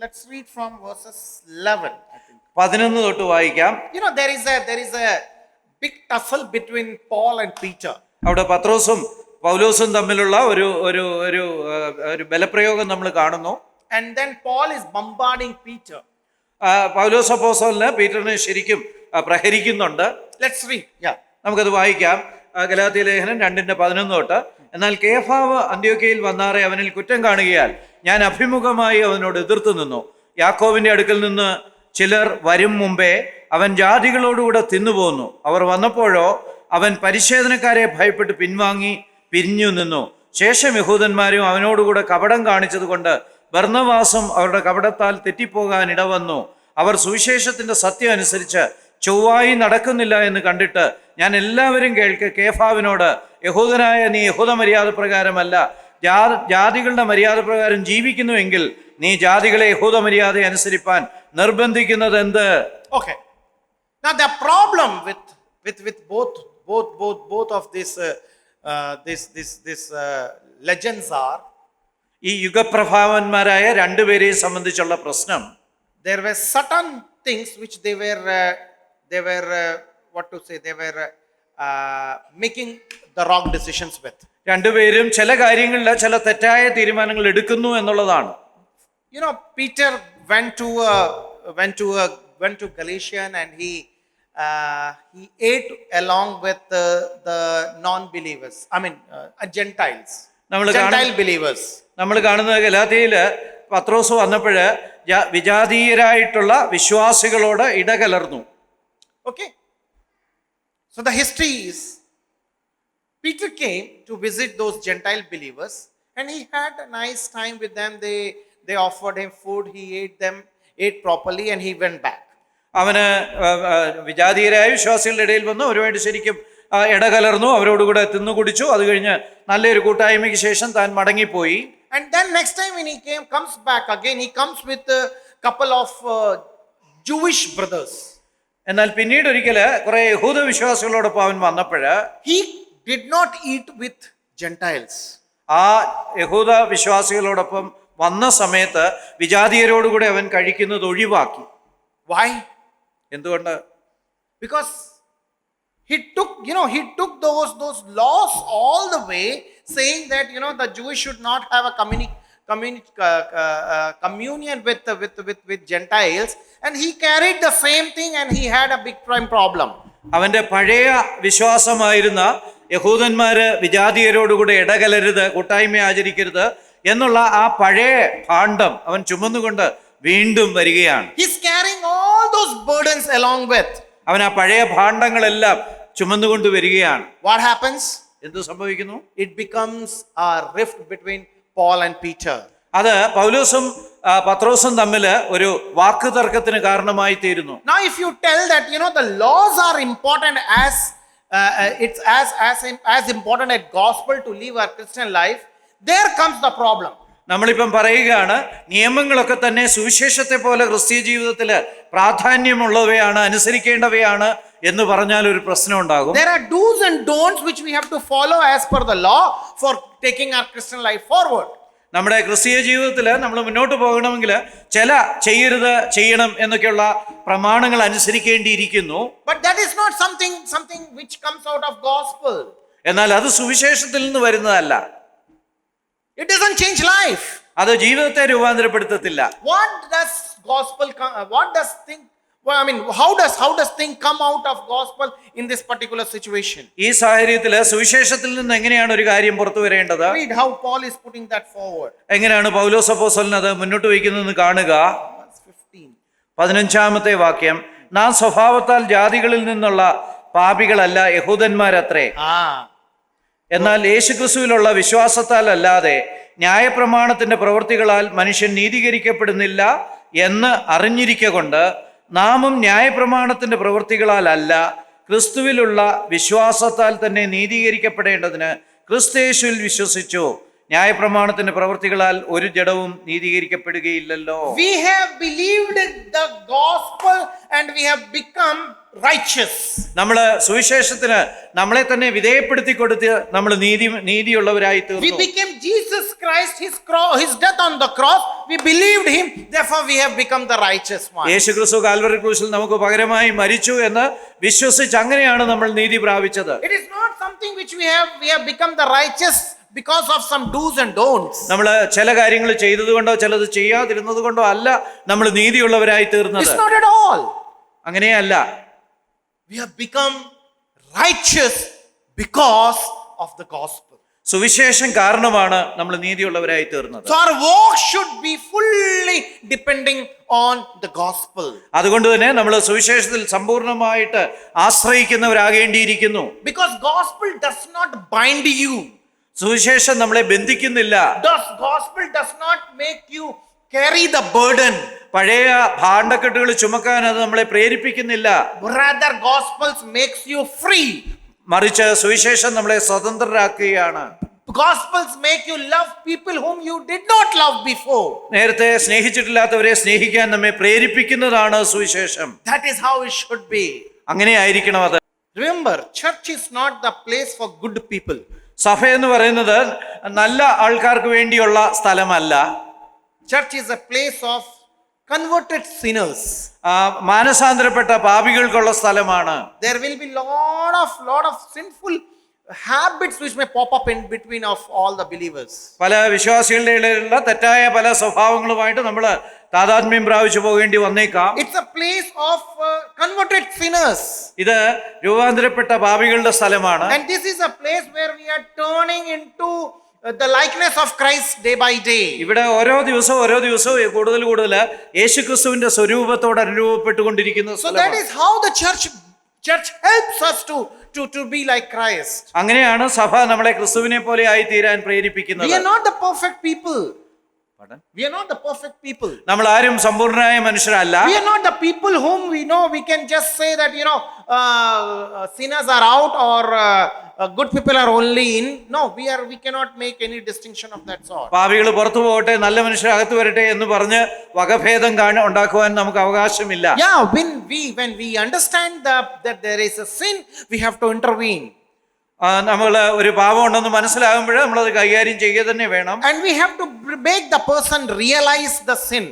[SPEAKER 1] Let's read from verses 11, I think.
[SPEAKER 2] 11 തൊട്ട് വായിക്കാം.
[SPEAKER 1] There is a big tussle between Paul and Peter.
[SPEAKER 2] അവിടെ പത്രോസും പൗലോസും തമ്മിലുള്ള ഒരു ബലപ്രയോഗം നമ്മൾ കാണുന്നു.
[SPEAKER 1] And then Paul is bombarding Peter.
[SPEAKER 2] പൗലോസ് അപ്പോസ്തലന് പീറ്ററിനെ ശരിക്കും പ്രഹരിക്കുന്നുണ്ട്.
[SPEAKER 1] Let's read. Yeah.
[SPEAKER 2] നമുക്കത് വായിക്കാം. ഗലാത്യ ലേഖനം 2:11 തൊട്ട്. എന്നാൽ കേഫാവ് അന്ത്യോക്യയിൽ വന്നാറെ അവനിൽ കുറ്റം കാണുകയാൽ ഞാൻ അഭിമുഖമായി അവനോട് എതിർത്തു നിന്നു. യാക്കോബിന്റെ അടുക്കൽ നിന്ന് ചിലർ വരും മുമ്പേ അവൻ ജാതികളോടുകൂടെ തിന്നുപോന്നു. അവർ വന്നപ്പോഴോ അവൻ പരിച്ഛേദനക്കാരെ ഭയപ്പെട്ട് പിൻവാങ്ങി പിരിഞ്ഞു നിന്നു. ശേഷം യഹൂദന്മാരും അവനോടുകൂടെ കപടം കാണിച്ചതുകൊണ്ട് ബർന്നബാസും അവരുടെ കപടത്താൽ തെറ്റിപ്പോകാൻ ഇടവന്നു. അവർ സുവിശേഷത്തിന്റെ സത്യം അനുസരിച്ച് ചൊവ്വായി നടക്കുന്നില്ല എന്ന് കണ്ടിട്ട് ഞാൻ എല്ലാവരും കേൾക്കെ കേഫാവിനോട്, യഹൂദനായ നീ യഹൂദ മര്യാദ പ്രകാരമല്ല ജാതികളുടെ മര്യാദ പ്രകാരം ജീവിക്കുന്നുവെങ്കിൽ നീ ജാതികളെ യഹൂദ മര്യാദ അനുസരിപ്പാൻ നിർബന്ധിക്കുന്നത് എന്ത്?
[SPEAKER 1] Okay. Now the problem with both of this legends are,
[SPEAKER 2] ഈ യുഗപ്രഭാവന്മാരായ രണ്ടുപേരെയും സംബന്ധിച്ചുള്ള പ്രശ്നം,
[SPEAKER 1] there were certain things which they were making the wrong decisions with.
[SPEAKER 2] രണ്ടുപേരും ചില കാര്യങ്ങളിൽ ചില തെറ്റായ തീരുമാനങ്ങൾ എടുക്കുന്നു എന്നുള്ളതാണ്.
[SPEAKER 1] Peter went to Galatian and he ate along with the non-believers. Gentiles. Gentile believers.
[SPEAKER 2] നമ്മൾ കാണുന്നത് ഗലാത്യയില് പത്രോസ് വന്നപ്പോഴ് വിജാതീയരായിട്ടുള്ള വിശ്വാസികളോട് ഇടകലർന്നു.
[SPEAKER 1] Okay. So the history is, Peter came to visit those Gentile believers and he had a nice time with them. They offered him food, he ate properly and he went back.
[SPEAKER 2] അവന് വിജാതീയരായ വിശ്വാസികളുടെ ഇടയിൽ വന്നു, അവരുമായിട്ട് ശരിക്കും ഇടകലർന്നു, അവരോടുകൂടെ തിന്നു കുടിച്ചു. അത് കഴിഞ്ഞ് നല്ലൊരു കൂട്ടായ്മയ്ക്ക് ശേഷം താൻ മടങ്ങിപ്പോയി.
[SPEAKER 1] And then next time when he comes back again, he comes with a couple of Jewish brothers.
[SPEAKER 2] എന്നാൽ പിന്നീട് ഒരിക്കല് കുറെ യഹൂദ വിശ്വാസികളോടൊപ്പം അവൻ വന്നപ്പോഴ്
[SPEAKER 1] he did not eat with Gentiles.
[SPEAKER 2] ആ യഹൂദ വിശ്വാസികളോടൊപ്പം വന്ന സമയത്ത് വിജാതീയരോടുകൂടെ അവൻ കഴിക്കുന്നത് ഒഴിവാക്കി.
[SPEAKER 1] Why?
[SPEAKER 2] എന്തുകൊണ്ട്?
[SPEAKER 1] Because he took those laws all the way, saying that the Jewish should not have a communion with Gentiles, and he carried the same thing and he had a big problem.
[SPEAKER 2] അവന്റെ പഴയ വിശ്വാസമായിരുന്ന യഹൂദന്മാര് വിജാതീയരോടുകൂടെ ഇടകലരുത്, കൂട്ടായ്മ ആചരിക്കരുത് എന്നുള്ള ആ പഴയ ഭാണ്ഡം അവൻ ചുമന്നുകൊണ്ട് വീണ്ടും വരികയാണ്.
[SPEAKER 1] He's carrying all those burdens along with.
[SPEAKER 2] അവൻ ആ പഴയ ഭാണ്ഡങ്ങളെല്ലാം ചുമന്നുകൊണ്ട് വരികയാണ്.
[SPEAKER 1] What happens?
[SPEAKER 2] എന്ത് സംഭവിക്കുന്നു?
[SPEAKER 1] It becomes a rift between Paul and Peter.
[SPEAKER 2] അത് പൗലോസും പത്രോസും തമ്മിൽ ഒരു വാക്കുതർക്കത്തിന് കാരണമായി തീരുന്നു.
[SPEAKER 1] Now if you tell that the laws are important as it's as important as gospel to live our Christian life, there comes the problem.
[SPEAKER 2] നമ്മളിപ്പം പറയുകയാണ് നിയമങ്ങളൊക്കെ തന്നെ സുവിശേഷത്തെ പോലെ ക്രിസ്തീയ ജീവിതത്തിൽ പ്രാധാന്യമുള്ളവയാണ്, അനുസരിക്കേണ്ടവയാണ് എന്ന് പറഞ്ഞാൽ ഒരു പ്രശ്നം ഉണ്ടാകും.
[SPEAKER 1] There are do's and don'ts which we have to follow as per the law for taking our Christian life forward.
[SPEAKER 2] നമ്മുടെ ക്രിസ്തീയ ജീവിതത്തിൽ നമ്മൾ മുന്നോട്ട് പോകണമെങ്കിൽ ചില ചെയ്യരുത് ചെയ്യണം എന്നൊക്കെയുള്ള പ്രമാണങ്ങൾ അനുസരിക്കേണ്ടിയിരിക്കുന്നു.
[SPEAKER 1] But that is not something which comes out of gospel.
[SPEAKER 2] എന്നാൽ അത് സുവിശേഷത്തിൽ നിന്ന് വരുന്നതല്ല.
[SPEAKER 1] It doesn't change life.
[SPEAKER 2] അത് ജീവിതത്തെ രൂപാന്തരപ്പെടുത്തത്തില്ല.
[SPEAKER 1] What does Well, I mean, how does thing come out of gospel in this particular situation?
[SPEAKER 2] ഈ സാഹചര്യത്തിൽ സുവിശേഷത്തിൽ നിന്ന് എങ്ങനെയാണ് ഒരു കാര്യം പുറത്തു വരേണ്ടത്?
[SPEAKER 1] Read how Paul is putting that forward.
[SPEAKER 2] എങ്ങനെയാണ് പൗലോസ് അപ്പോസ്തലൻ അത് മുന്നോട്ട് വയ്ക്കുന്നതെന്ന് കാണുക.
[SPEAKER 1] Verse 15.
[SPEAKER 2] 15-ാമത്തെ വാക്യം, നാം സ്വഭാവത്താൽ ജാതികളിൽ നിന്നുള്ള പാപികളല്ല, യഹൂദന്മാരത്രേ. എന്നാൽ യേശുക്രിസ്തുവിലുള്ള വിശ്വാസത്താൽ അല്ലാതെ ന്യായപ്രമാണത്തിന്റെ പ്രവൃത്തികളാൽ മനുഷ്യൻ നീതീകരിക്കപ്പെടുന്നില്ല എന്ന് അറിഞ്ഞിരിക്കൊണ്ട് നാമും ന്യായപ്രമാണത്തിന്റെ പ്രവൃത്തികളാൽ അല്ല, ക്രിസ്തുവിലുള്ള വിശ്വാസത്താൽ തന്നെ നീതീകരിക്കപ്പെടേണ്ടതിന് ക്രിസ്തയേശുവിൽ വിശ്വസിച്ചു. ന്യായപ്രമാണത്തിന്റെ പ്രവൃത്തികളാൽ ഒരു ജഡവും നീതീകരിക്കപ്പെടുകയില്ലല്ലോ.
[SPEAKER 1] We have believed the gospel and we have become righteous.
[SPEAKER 2] നമ്മൾ സുവിശേഷത്തിന് നമ്മളെ തന്നെ വിധേയപ്പെടുത്തി കൊടുത്ത് നമ്മൾ നീതിയുള്ളവരായി
[SPEAKER 1] We
[SPEAKER 2] തീർന്നു.
[SPEAKER 1] became Jesus Christ, his death on the cross. We believed him, therefore we have become the righteous one.
[SPEAKER 2] യേശുക്രിസ്തു കാൽവരി ക്രൂശിൽ നമുക്ക് പകരമായി മരിച്ചു എന്ന് വിശ്വസിച്ച് അങ്ങനെയാണ് നമ്മൾ നീതി പ്രാപിച്ചത്.
[SPEAKER 1] It is not something which we have become the righteous because of some do's and don'ts.
[SPEAKER 2] നമ്മൾ ചില കാര്യങ്ങൾ ചെയ്തതുകൊണ്ടോ ചിലത് ചെയ്യാതിരുന്നത് കൊണ്ടോ അല്ല നമ്മൾ നീതിയുള്ളവരായി തീർന്നത്.
[SPEAKER 1] It's not at all.
[SPEAKER 2] അങ്ങനെയല്ല.
[SPEAKER 1] We have become righteous because of the gospel.
[SPEAKER 2] സുവിശേഷം കാരണമാണ് നമ്മൾ നീതിയുള്ളവരായി തീർന്നത്.
[SPEAKER 1] So our walk should be fully depending on the gospel.
[SPEAKER 2] അതുകൊണ്ട് തന്നെ നമ്മൾ സുവിശേഷത്തിൽ സമ്പൂർണ്ണമായിട്ട് ആശ്രയിക്കുന്നവരാകേണ്ടിയിരിക്കുന്നു.
[SPEAKER 1] Because gospel does not bind you.
[SPEAKER 2] സുവിശേഷം നമ്മളെ ബന്ധിക്കുന്നില്ല.
[SPEAKER 1] Gospel does not make you carry the burden.
[SPEAKER 2] പഴയ ഭാണ്ഡക്കെട്ടുകൾ ചുമക്കാൻ അത് നമ്മളെ പ്രേരിപ്പിക്കുന്നില്ല.
[SPEAKER 1] Rather, gospels makes you free.
[SPEAKER 2] മറിച്ച് സുവിശേഷം നമ്മളെ സ്വതന്ത്രരാക്കുകയാണ്.
[SPEAKER 1] Gospels make you love people whom you did not love before.
[SPEAKER 2] നേരത്തെ സ്നേഹിച്ചിട്ടില്ലാത്തവരെ സ്നേഹിക്കാൻ നമ്മെ പ്രേരിപ്പിക്കുന്നതാണ് സുവിശേഷം.
[SPEAKER 1] That is how it should be.
[SPEAKER 2] അങ്ങനെ ആയിരിക്കണം അത്.
[SPEAKER 1] Remember, church is not the place for good people.
[SPEAKER 2] സഭ എന്ന് പറയുന്നത് നല്ല ആൾക്കാർക്ക് വേണ്ടിയുള്ള സ്ഥലമല്ല.
[SPEAKER 1] Church is a place of converted sinners.
[SPEAKER 2] മാനസാന്തരപ്പെട്ട പാപികൾക്കുള്ള സ്ഥലമാണ്.
[SPEAKER 1] There will be lot of sinful habits which may pop up in between of all the believers.
[SPEAKER 2] പല വിശ്വാസികളുടെ ഇടയിലുള്ള തെറ്റായ പല സ്വഭാവങ്ങളുമായിട്ട് നമ്മൾ താതാത്മ്യം പ്രാപിച്ചു പോകേണ്ടി വന്നേക്കാം.
[SPEAKER 1] It's a place of converted sinners.
[SPEAKER 2] ഇത് രൂപാന്തരപ്പെട്ട പാപികളുടെ സ്ഥലമാണ്.
[SPEAKER 1] And this is a place where we are turning into the likeness of Christ day by day.
[SPEAKER 2] ഇവിടെ ഓരോ ദിവസവും കൂടുതൽ യേശുക്രിസ്തുവിന്റെ സ്വരൂപത്തോട് അനുരൂപപ്പെട്ടുകൊണ്ടിരിക്കുന്ന
[SPEAKER 1] So that is how the church helps us to be like Christ.
[SPEAKER 2] അങ്ങനെയാണ് സഭ നമ്മളെ ക്രിസ്തുവിനെ പോലെ ആയി തീരാൻ പ്രേരിപ്പിക്കുന്നത്.
[SPEAKER 1] We are not the perfect people. We are not the perfect people.
[SPEAKER 2] നമ്മൾ ആരും സമ്പൂർണ്ണരായ മനുഷ്യരല്ല.
[SPEAKER 1] We are not the people whom we know we can just say that sinners are out or good people are only in. No, we cannot make any distinction of that sort.
[SPEAKER 2] പാപികൾ പുറത്തു പോകട്ടെ, നല്ല മനുഷ്യർ അകത്ത് വരട്ടെ എന്ന് പറഞ്ഞ് വകഭേദം ഉണ്ടാക്കുവാൻ നമുക്ക് അവകാശമില്ല.
[SPEAKER 1] Yeah, when we understand that there is a sin, we have to intervene.
[SPEAKER 2] നമ്മൾ ഒരു പാപം ഉണ്ടെന്ന് മനസ്സിലാകുമ്പോൾ നമ്മളത് കൈകാര്യം ചെയ്യുക തന്നെ വേണം.
[SPEAKER 1] And we have to make the person realize the sin.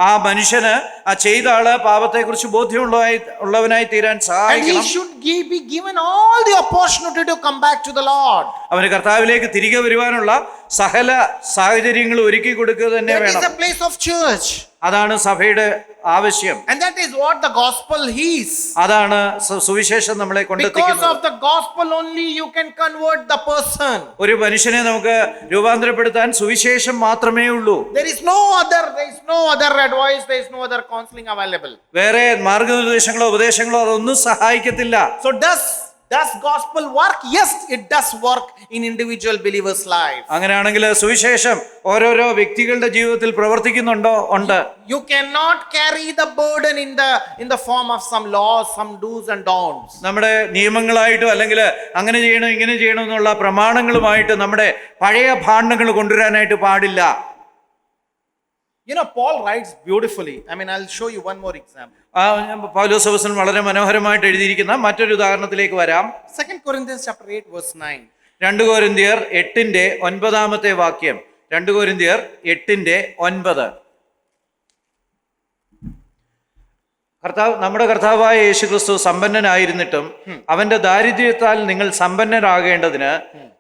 [SPEAKER 2] ആ മനുഷ്യന് ആ ചെയ്ത ആള് പാപത്തെക്കുറിച്ച് ബോധ്യമുള്ളവനായി തീരാൻ
[SPEAKER 1] And he
[SPEAKER 2] സഹായിക്കണം.
[SPEAKER 1] should be given all the opportunity to come back to the Lord.
[SPEAKER 2] അവന് കർത്താവിലേക്ക് തിരികെ വരുവാനുള്ള സകല സാഹചര്യങ്ങൾ ഒരുക്കി കൊടുക്കുക തന്നെ
[SPEAKER 1] That is
[SPEAKER 2] വേണം.
[SPEAKER 1] the place of church.
[SPEAKER 2] അതാണ് സഭയുടെ ആവശ്യം.
[SPEAKER 1] And that is what the gospel is.
[SPEAKER 2] അതാണ് സുവിശേഷം നമ്മളെ
[SPEAKER 1] Because
[SPEAKER 2] കൊണ്ടെത്തിക്കുന്നത്.
[SPEAKER 1] of the gospel only you can convert the person.
[SPEAKER 2] ഒരു മനുഷ്യനെ നമുക്ക് രൂപാന്തരപ്പെടുത്താൻ സുവിശേഷം മാത്രമേ ഉള്ളൂ.
[SPEAKER 1] There is no other advice, there is no other counseling available.
[SPEAKER 2] വേറെ മാർഗനിർദ്ദേശങ്ങളോ ഉപദേശങ്ങളോ അതൊന്നും സഹായിക്കത്തില്ല.
[SPEAKER 1] So does gospel work? Yes, it does work in individual believers' life.
[SPEAKER 2] അങ്ങനെയാണെങ്കിൽ സുവിശേഷം ഓരോരോ വ്യക്തികളുടെ ജീവിതത്തിൽ പ്രവർത്തിക്കുന്നുണ്ടോ? ഉണ്ട്.
[SPEAKER 1] You cannot carry the burden in the form of some laws, some do's and don'ts.
[SPEAKER 2] നമ്മുടെ നിയമങ്ങളായിട്ടോ അല്ലെങ്കിൽ അങ്ങനെ ചെയ്യണം ഇങ്ങനെ ചെയ്യണം എന്നുള്ള പ്രമാണങ്ങളുമായിട്ട് നമ്മുടെ പഴയ ഭാണ്ഡങ്ങൾ കൊണ്ടുവരാനായിട്ട് പാടില്ല.
[SPEAKER 1] Paul writes beautifully. I'll show you one more example.
[SPEAKER 2] പൗലോസ് അപ്പോസ്തലൻ വളരെ മനോഹരമായിട്ട് എഴുതിയിരിക്കുന്ന മറ്റൊരു ഉദാഹരണത്തിലേക്ക് വരാം.
[SPEAKER 1] 2 Corinthians chapter 8 verse 9.
[SPEAKER 2] 2 കൊരിന്ത്യർ 8:9 വാക്യം. 2 കൊരിന്ത്യർ 8:9. നമ്മുടെ കർത്താവായ യേശുക്രിസ്തു സമ്പന്നനായിരുന്നിട്ടും അവന്റെ ദാരിദ്ര്യത്താൽ നിങ്ങൾ സമ്പന്നരാകേണ്ടതിന്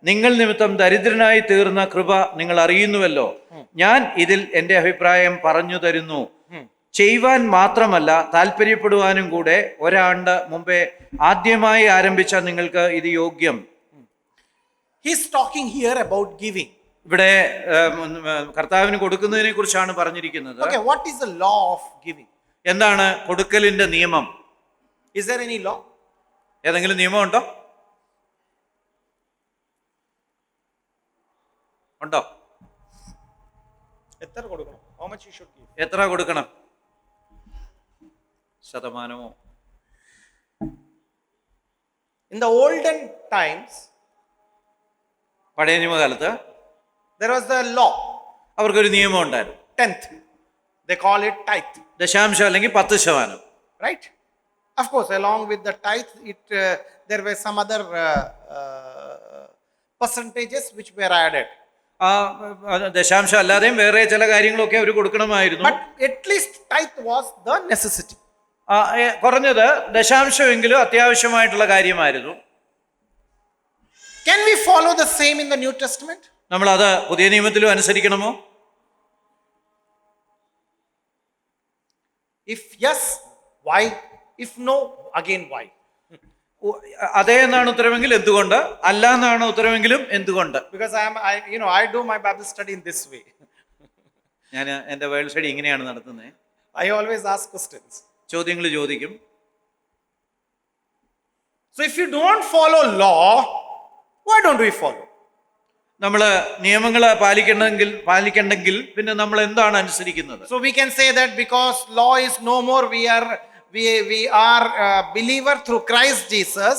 [SPEAKER 2] നിങ്ങൾ നിമിത്തം ദരിദ്രനായി തീർന്ന കൃപ നിങ്ങൾ അറിയുന്നുവല്ലോ. ഞാൻ ഇതിൽ എന്റെ അഭിപ്രായം പറഞ്ഞു തരുന്നു. ചെയ്യുവാൻ മാത്രമല്ല താല്പര്യപ്പെടുവാനും കൂടെ ഒരാണ്ട് മുമ്പേ ആദ്യമായി ആരംഭിച്ച നിങ്ങൾക്ക് ഇത് യോഗ്യം.
[SPEAKER 1] He's talking here about giving.
[SPEAKER 2] ഇവിടെ കർത്താവിന് കൊടുക്കുന്നതിനെ കുറിച്ചാണ് പറഞ്ഞിരിക്കുന്നത്.
[SPEAKER 1] Okay, what is the law of giving?
[SPEAKER 2] എന്താണ് കൊടുക്കലിന്റെ നിയമം?
[SPEAKER 1] Is there any law?
[SPEAKER 2] ഏതെങ്കിലും നിയമമുണ്ടോ? ഉണ്ടോ?
[SPEAKER 1] എത്ര കൊടുക്കണം? How much you should give?
[SPEAKER 2] എത്ര കൊടുക്കണം? ശതമാനമോ?
[SPEAKER 1] In the olden times,
[SPEAKER 2] പഴയ നിയമകാലത്ത്
[SPEAKER 1] there was the law,
[SPEAKER 2] അവർക്കൊരു നിയമം ഉണ്ടായിരുന്നു.
[SPEAKER 1] 10th. They call it tithe,
[SPEAKER 2] ദശാംശം അല്ലെങ്കിൽ 10%.
[SPEAKER 1] right? Of course, along with the tithe, there were some other percentages which were added.
[SPEAKER 2] ആ ദശാംശം അല്ലാതെയും വേറെ ചില കാര്യങ്ങളൊക്കെ അവർ കൊടുക്കണമായിരുന്നു.
[SPEAKER 1] But at least tithe was the necessity.
[SPEAKER 2] കുറഞ്ഞത് ദശാംശമെങ്കിലും അത്യാവശ്യമായിട്ടുള്ള കാര്യമായിരുന്നു.
[SPEAKER 1] Can we follow the same in the New Testament?
[SPEAKER 2] നമ്മൾ അത് പുതിയ നിയമത്തിലും അനുസരിക്കണമോ?
[SPEAKER 1] If yes, why? If no, again why?
[SPEAKER 2] അതേ എന്നാണ് ഉത്തരവെങ്കിൽ എന്തുകൊണ്ട്, അല്ല എന്നാണ് ഉത്തരവെങ്കിലും എന്തുകൊണ്ട്?
[SPEAKER 1] Because I do my Bible study in this way.
[SPEAKER 2] ഞാൻ എൻ്റെ ബൈബിൾ സ്റ്റഡി ഇങ്ങനെയാണ് നടത്തുന്നത്.
[SPEAKER 1] I always ask questions.
[SPEAKER 2] ചോദ്യങ്ങൾ ചോദിക്കും.
[SPEAKER 1] So if you don't follow law, why don't we follow?
[SPEAKER 2] നമ്മൾ നിയമങ്ങൾ പാലിക്കണ്ടെങ്കിൽ പിന്നെ നമ്മൾ എന്താണ് അനുസരിക്കുന്നത്?
[SPEAKER 1] So we can say that because law is no more, we are a believer through Christ Jesus.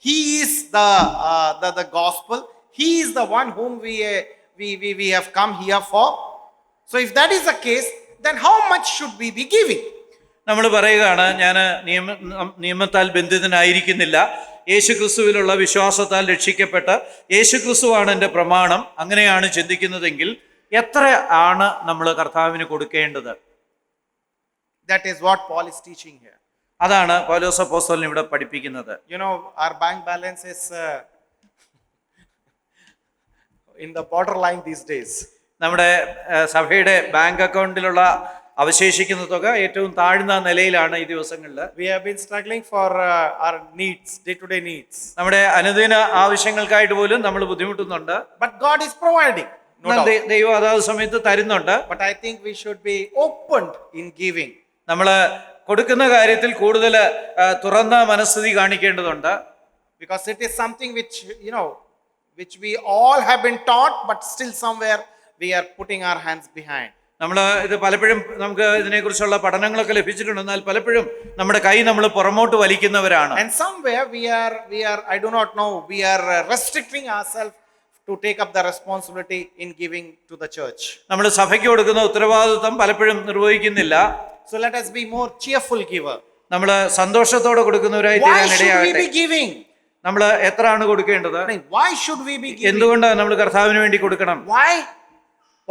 [SPEAKER 1] He is the gospel. He is the one whom we have come here for. So if that is the case, then how much should we be giving?
[SPEAKER 2] നമ്മൾ പറയുകയാണ്, ഞാൻ നിയമത്താൽ ബന്ധിതനായിരിക്കുന്നില്ല, യേശുക്രിസ്തുവിലുള്ള വിശ്വാസത്താൽ രക്ഷിക്കപ്പെട്ട് യേശുക്രിസ്തുവാണ് എൻ്റെ പ്രമാണം, അങ്ങനെയാണ് ചിന്തിക്കുന്നതെങ്കിൽ എത്ര ആണ് നമ്മൾ കർത്താവിന് കൊടുക്കേണ്ടത്?
[SPEAKER 1] That is what Paul is teaching here.
[SPEAKER 2] അതാണ് പൗലോസ് അപ്പോസ്തലൻ ഇവിടെ പഠിപ്പിക്കുന്നത്.
[SPEAKER 1] Our bank balance is in the borderline these days.
[SPEAKER 2] നമ്മുടെ സഭയുടെ ബാങ്ക് അക്കൗണ്ടിലുള്ള അവശേഷിക്കുന്ന തുക ഏറ്റവും താഴ്ന്ന നിലയിലാണ് ഈ ദിവസങ്ങളിൽ.
[SPEAKER 1] We have been struggling for our needs, day-to-day needs.
[SPEAKER 2] നമ്മുടെ അനുദിന ആവശ്യങ്ങൾക്കായിട്ട് പോലും നമ്മൾ ബുദ്ധിമുട്ടുന്നുണ്ട്.
[SPEAKER 1] But God is providing.
[SPEAKER 2] ദൈവം അതാത് സമയത്ത് തരുന്നുണ്ട്.
[SPEAKER 1] But I think we should be opened in giving.
[SPEAKER 2] നമ്മൾ കൊടുക്കുന്ന കാര്യത്തിൽ കൂടുതൽ തുറന്ന മനസ്ഥിതി കാണിക്കേണ്ടതുണ്ട്.
[SPEAKER 1] Because it is something which we all have been taught, but still somewhere we are putting our hands behind.
[SPEAKER 2] നമ്മൾ ഇത് പലപ്പോഴും നമുക്ക് ഇതിനെക്കുറിച്ചുള്ള പഠനങ്ങളൊക്കെ ലഭിച്ചിട്ടുണ്ട്. എന്നാൽ പലപ്പോഴും നമ്മുടെ കൈ നമ്മൾ പുറമോട്ട് വലിക്കുന്നവരാണ്.
[SPEAKER 1] And somewhere we are I do not know, we are restricting ourselves to take up the responsibility in giving to the church.
[SPEAKER 2] നമ്മൾ സഭയ്ക്ക് കൊടുക്കുന്ന ഉത്തരവാദിത്വം പലപ്പോഴും നിർവഹിക്കുന്നില്ല.
[SPEAKER 1] So let us be more cheerful giver.
[SPEAKER 2] നമ്മൾ സന്തോഷത്തോടെ കൊടുക്കുന്നവരായി
[SPEAKER 1] Why
[SPEAKER 2] തീരാൻ
[SPEAKER 1] should we
[SPEAKER 2] ഇടയാകട്ടെ.
[SPEAKER 1] be giving?
[SPEAKER 2] നമ്മൾ എത്രയാണ് കൊടുക്കേണ്ടത്?
[SPEAKER 1] Why should we be giving?
[SPEAKER 2] എന്തുകൊണ്ടാണ് നമ്മൾ കർത്താവിന് വേണ്ടി കൊടുക്കണം?
[SPEAKER 1] Why?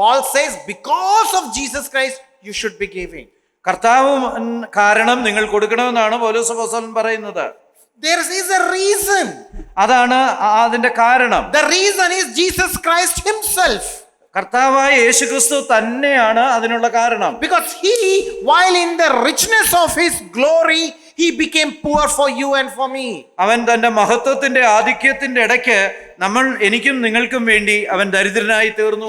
[SPEAKER 1] Paul says because of Jesus Christ you should be giving.
[SPEAKER 2] കർത്താവ് കാരണം നിങ്ങൾ കൊടുക്കണമെന്നാണ് പൗലോസ് അപ്പോസ്തലൻ പറയുന്നത്.
[SPEAKER 1] There is a reason.
[SPEAKER 2] അതാണ് അതിന്റെ കാരണം.
[SPEAKER 1] The reason is Jesus Christ himself.
[SPEAKER 2] കർത്താവായ യേശുക്രിസ്തു തന്നെയാണ് അതിനുള്ള കാരണം.
[SPEAKER 1] Because he, while in the richness of his glory, he became poor for you and for me.
[SPEAKER 2] അവൻ തന്റെ മഹത്വത്തിന്റെ ആധിക്യത്തിന്റെ ഇടയ്ക്ക് എനിക്കും നിങ്ങൾക്കും വേണ്ടി അവൻ ദരിദ്രനായി തീർന്നു.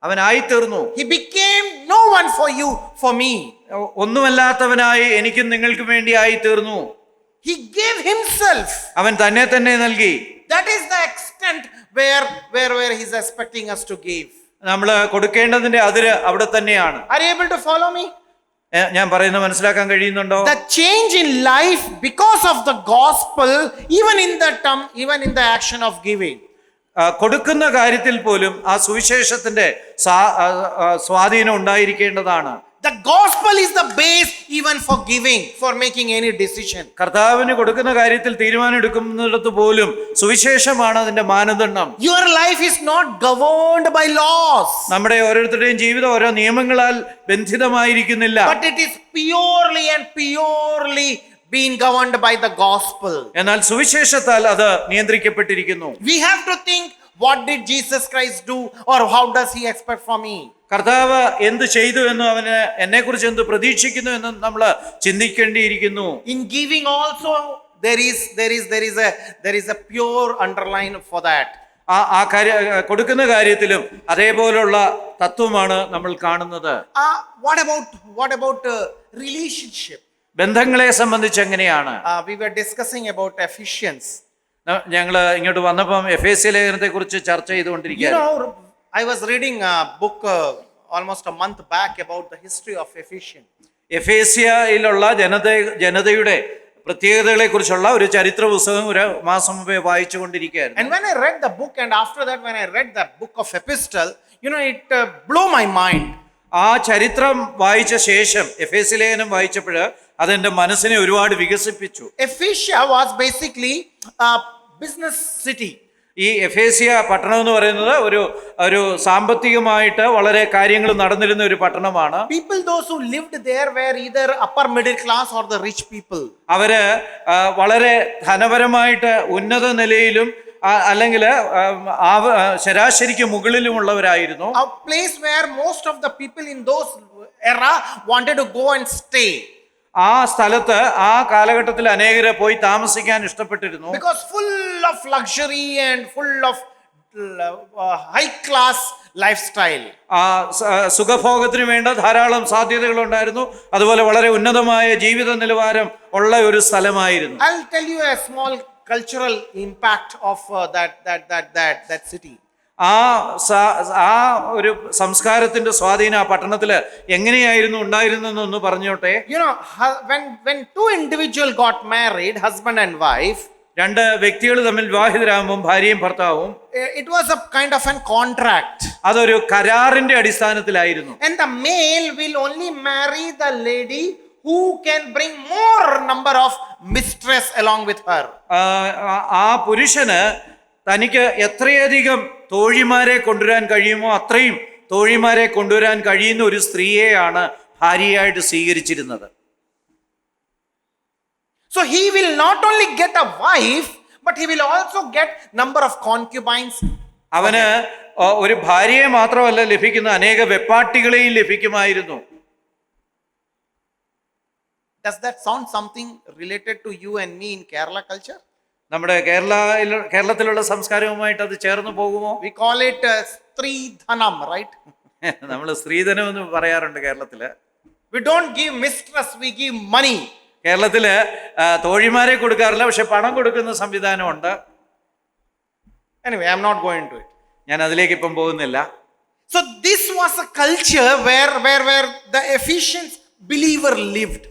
[SPEAKER 2] അവനായി തീർന്നു.
[SPEAKER 1] He became no one for you, for me.
[SPEAKER 2] ഒന്നുമല്ലാത്തവനായി എനിക്കും നിങ്ങൾക്കും വേണ്ടി ആയി തീർന്നു.
[SPEAKER 1] He gave himself.
[SPEAKER 2] അവൻ തന്നെ നൽകി.
[SPEAKER 1] That is the extent where he's expecting us to give.
[SPEAKER 2] നമ്മൾ കൊടുക്കേണ്ടതിന്റെ അതിര് അവിടെ തന്നെയാണ്.
[SPEAKER 1] Are you able to follow me?
[SPEAKER 2] ഞാൻ പറയുന്നത് മനസ്സിലാക്കാൻ കഴിയുന്നുണ്ടോ?
[SPEAKER 1] The change in life because of the gospel, even in the action of giving.
[SPEAKER 2] കൊടുക്കുന്ന കാര്യത്തിൽ പോലും ആ സുവിശേഷത്തിന്റെ സ്വാധീനം ഉണ്ടായിരിക്കേണ്ടതാണ്.
[SPEAKER 1] The gospel is the base even for giving, for making any decision.
[SPEAKER 2] കർത്താവിന് കൊടുക്കുന്ന കാര്യത്തിൽ തീരുമാനം എടുക്കുന്നിടത്ത് പോലും സുവിശേഷമാണ് അതിന്റെ മാനദണ്ഡം.
[SPEAKER 1] Your life is not governed by laws.
[SPEAKER 2] നമ്മുടെ ഓരോരുത്തരുടെയും ജീവിതം ഓരോ നിയമങ്ങളാൽ ബന്ധിതമായിരിക്കുന്നില്ല.
[SPEAKER 1] But it is purely being governed by the gospel.
[SPEAKER 2] എന്നാൽ സുവിശേഷത്താൽ അത് നിയന്ത്രിക്കപ്പെട്ടിരിക്കുന്നു.
[SPEAKER 1] We have to think what did Jesus Christ do or how does he expect from me?
[SPEAKER 2] കർത്താവ് എന്ത് ചെയ്തു എന്നും അവന് എന്നെക്കുറിച്ച് എന്ത് പ്രതീക്ഷിക്കുന്നു എന്നും നമ്മൾ ചിന്തിക്കേണ്ടിയിരിക്കുന്നു.
[SPEAKER 1] In giving also there is a pure underline for that.
[SPEAKER 2] ആ കൊടുക്കുന്ന കാര്യത്തിലും അതേപോലുള്ള തത്വമാണ് നമ്മൾ കാണുന്നത്.
[SPEAKER 1] What about relationship?
[SPEAKER 2] ബന്ധങ്ങളെ സംബന്ധിച്ച് എങ്ങനെയാണ്?
[SPEAKER 1] We were discussing about Ephesians.
[SPEAKER 2] ഞങ്ങൾ ഇങ്ങോട്ട് വന്നപ്പം എഫേസ്യ ലേഖനത്തെ കുറിച്ച് ചർച്ച ചെയ്തുകൊണ്ടിരിക്കുകയാണ്.
[SPEAKER 1] I was reading a book almost a month back about the history of Ephesians.
[SPEAKER 2] എഫേസ്യയിലുള്ള ജനതയുടെ പ്രത്യേകതകളെ കുറിച്ചുള്ള ഒരു ചരിത്ര പുസ്തകം ഒരു മാസം മുമ്പേ വായിച്ചുകൊണ്ടിരിക്കുകയായിരുന്നു.
[SPEAKER 1] And when I read the book and after that when I read the book of epistle, it blew my mind.
[SPEAKER 2] ആ ചരിത്രം വായിച്ച ശേഷം എഫേസ്യ ലേഖനം വായിച്ചപ്പോൾ അതെന്റെ മനസ്സിനെ ഒരുപാട് വികസിപ്പിച്ചു.
[SPEAKER 1] Ephesia was basically a business city.
[SPEAKER 2] ഈ എഫേസ്യ പട്ടണം എന്ന് പറയുന്നത് ഒരു സാമ്പത്തികമായിട്ട് വളരെ കാര്യങ്ങൾ നടന്നിരുന്ന ഒരു പട്ടണമാണ്.
[SPEAKER 1] People those who lived there were either upper middle class or the rich people.
[SPEAKER 2] അവര് വളരെ ധനപരമായിട്ട് ഉന്നത നിലയിലും അല്ലെങ്കിൽ ശരാശരിക്ക് മുകളിലുമുള്ളവരായിരുന്നു.
[SPEAKER 1] A place where most of the people in those era wanted to go and stay.
[SPEAKER 2] ആ സ്ഥലത്ത് ആ കാലഘട്ടത്തിൽ അനേകരെ പോയി താമസിക്കാൻ ഇഷ്ടപ്പെട്ടിരുന്നു.
[SPEAKER 1] Because full of luxury and full of high class lifestyle.
[SPEAKER 2] സുഖഭോഗത്തിന് വേണ്ട ധാരാളം സാധ്യതകൾ ഉണ്ടായിരുന്നു. അതുപോലെ വളരെ ഉന്നതമായ ജീവിത നിലവാരം ഉള്ള ഒരു സ്ഥലമായിരുന്നു.
[SPEAKER 1] I'll tell you a small cultural impact of that city.
[SPEAKER 2] ആ ഒരു സംസ്കാരത്തിന്റെ സ്വാധീനം ആ പട്ടണത്തില് എങ്ങനെയായിരുന്നു ഉണ്ടായിരുന്നെന്നൊന്ന് പറഞ്ഞോട്ടെ.
[SPEAKER 1] When two individuals got married, husband and wife,
[SPEAKER 2] രണ്ട് വ്യക്തികൾ തമ്മിൽ വിവാഹിതരാകുമ്പോൾ ഭാര്യയും ഭർത്താവും,
[SPEAKER 1] it was a kind of a contract.
[SPEAKER 2] അതൊരു കരാറിന്റെ അടിസ്ഥാനത്തിലായിരുന്നു.
[SPEAKER 1] And the male will only marry the lady who can bring more number of mistress along with her.
[SPEAKER 2] ആ പുരുഷന് തനിക്ക് എത്രയധികം തോഴിമാരെ കൊണ്ടുവരാൻ കഴിയുമോ അത്രയും തോഴിമാരെ കൊണ്ടുവരാൻ കഴിയുന്ന ഒരു സ്ത്രീയെയാണ് ഭാര്യയായിട്ട് സ്വീകരിച്ചിരുന്നത്.
[SPEAKER 1] So he will not only get a wife, but he will also get number of concubines.
[SPEAKER 2] അവന് ഒരു ഭാര്യയെ മാത്രമല്ല ലഭിക്കുന്ന, അനേക വെപ്പാട്ടികളെയും ലഭിക്കുമായിരുന്നു.
[SPEAKER 1] Does that sound something related to you and me in Kerala culture?
[SPEAKER 2] നമ്മുടെ കേരളത്തിലുള്ള സംസ്കാരവുമായിട്ട് അത് ചേർന്ന് പോകുമോ?
[SPEAKER 1] We call it Stridhanam, right?
[SPEAKER 2] നമ്മൾ സ്ത്രീധനം എന്ന് പറയാറുണ്ട് കേരളത്തില്.
[SPEAKER 1] We don't give mistress, we give money.
[SPEAKER 2] കേരളത്തില് തോഴിമാരെ കൊടുക്കാറില്ല, പക്ഷെ പണം കൊടുക്കുന്ന സംവിധാനമുണ്ട്.
[SPEAKER 1] Anyway, I'm not going to it.
[SPEAKER 2] ഞാൻ അതിലേക്ക് ഇപ്പം പോകുന്നില്ല.
[SPEAKER 1] So this was a culture where the Ephesians believer lived.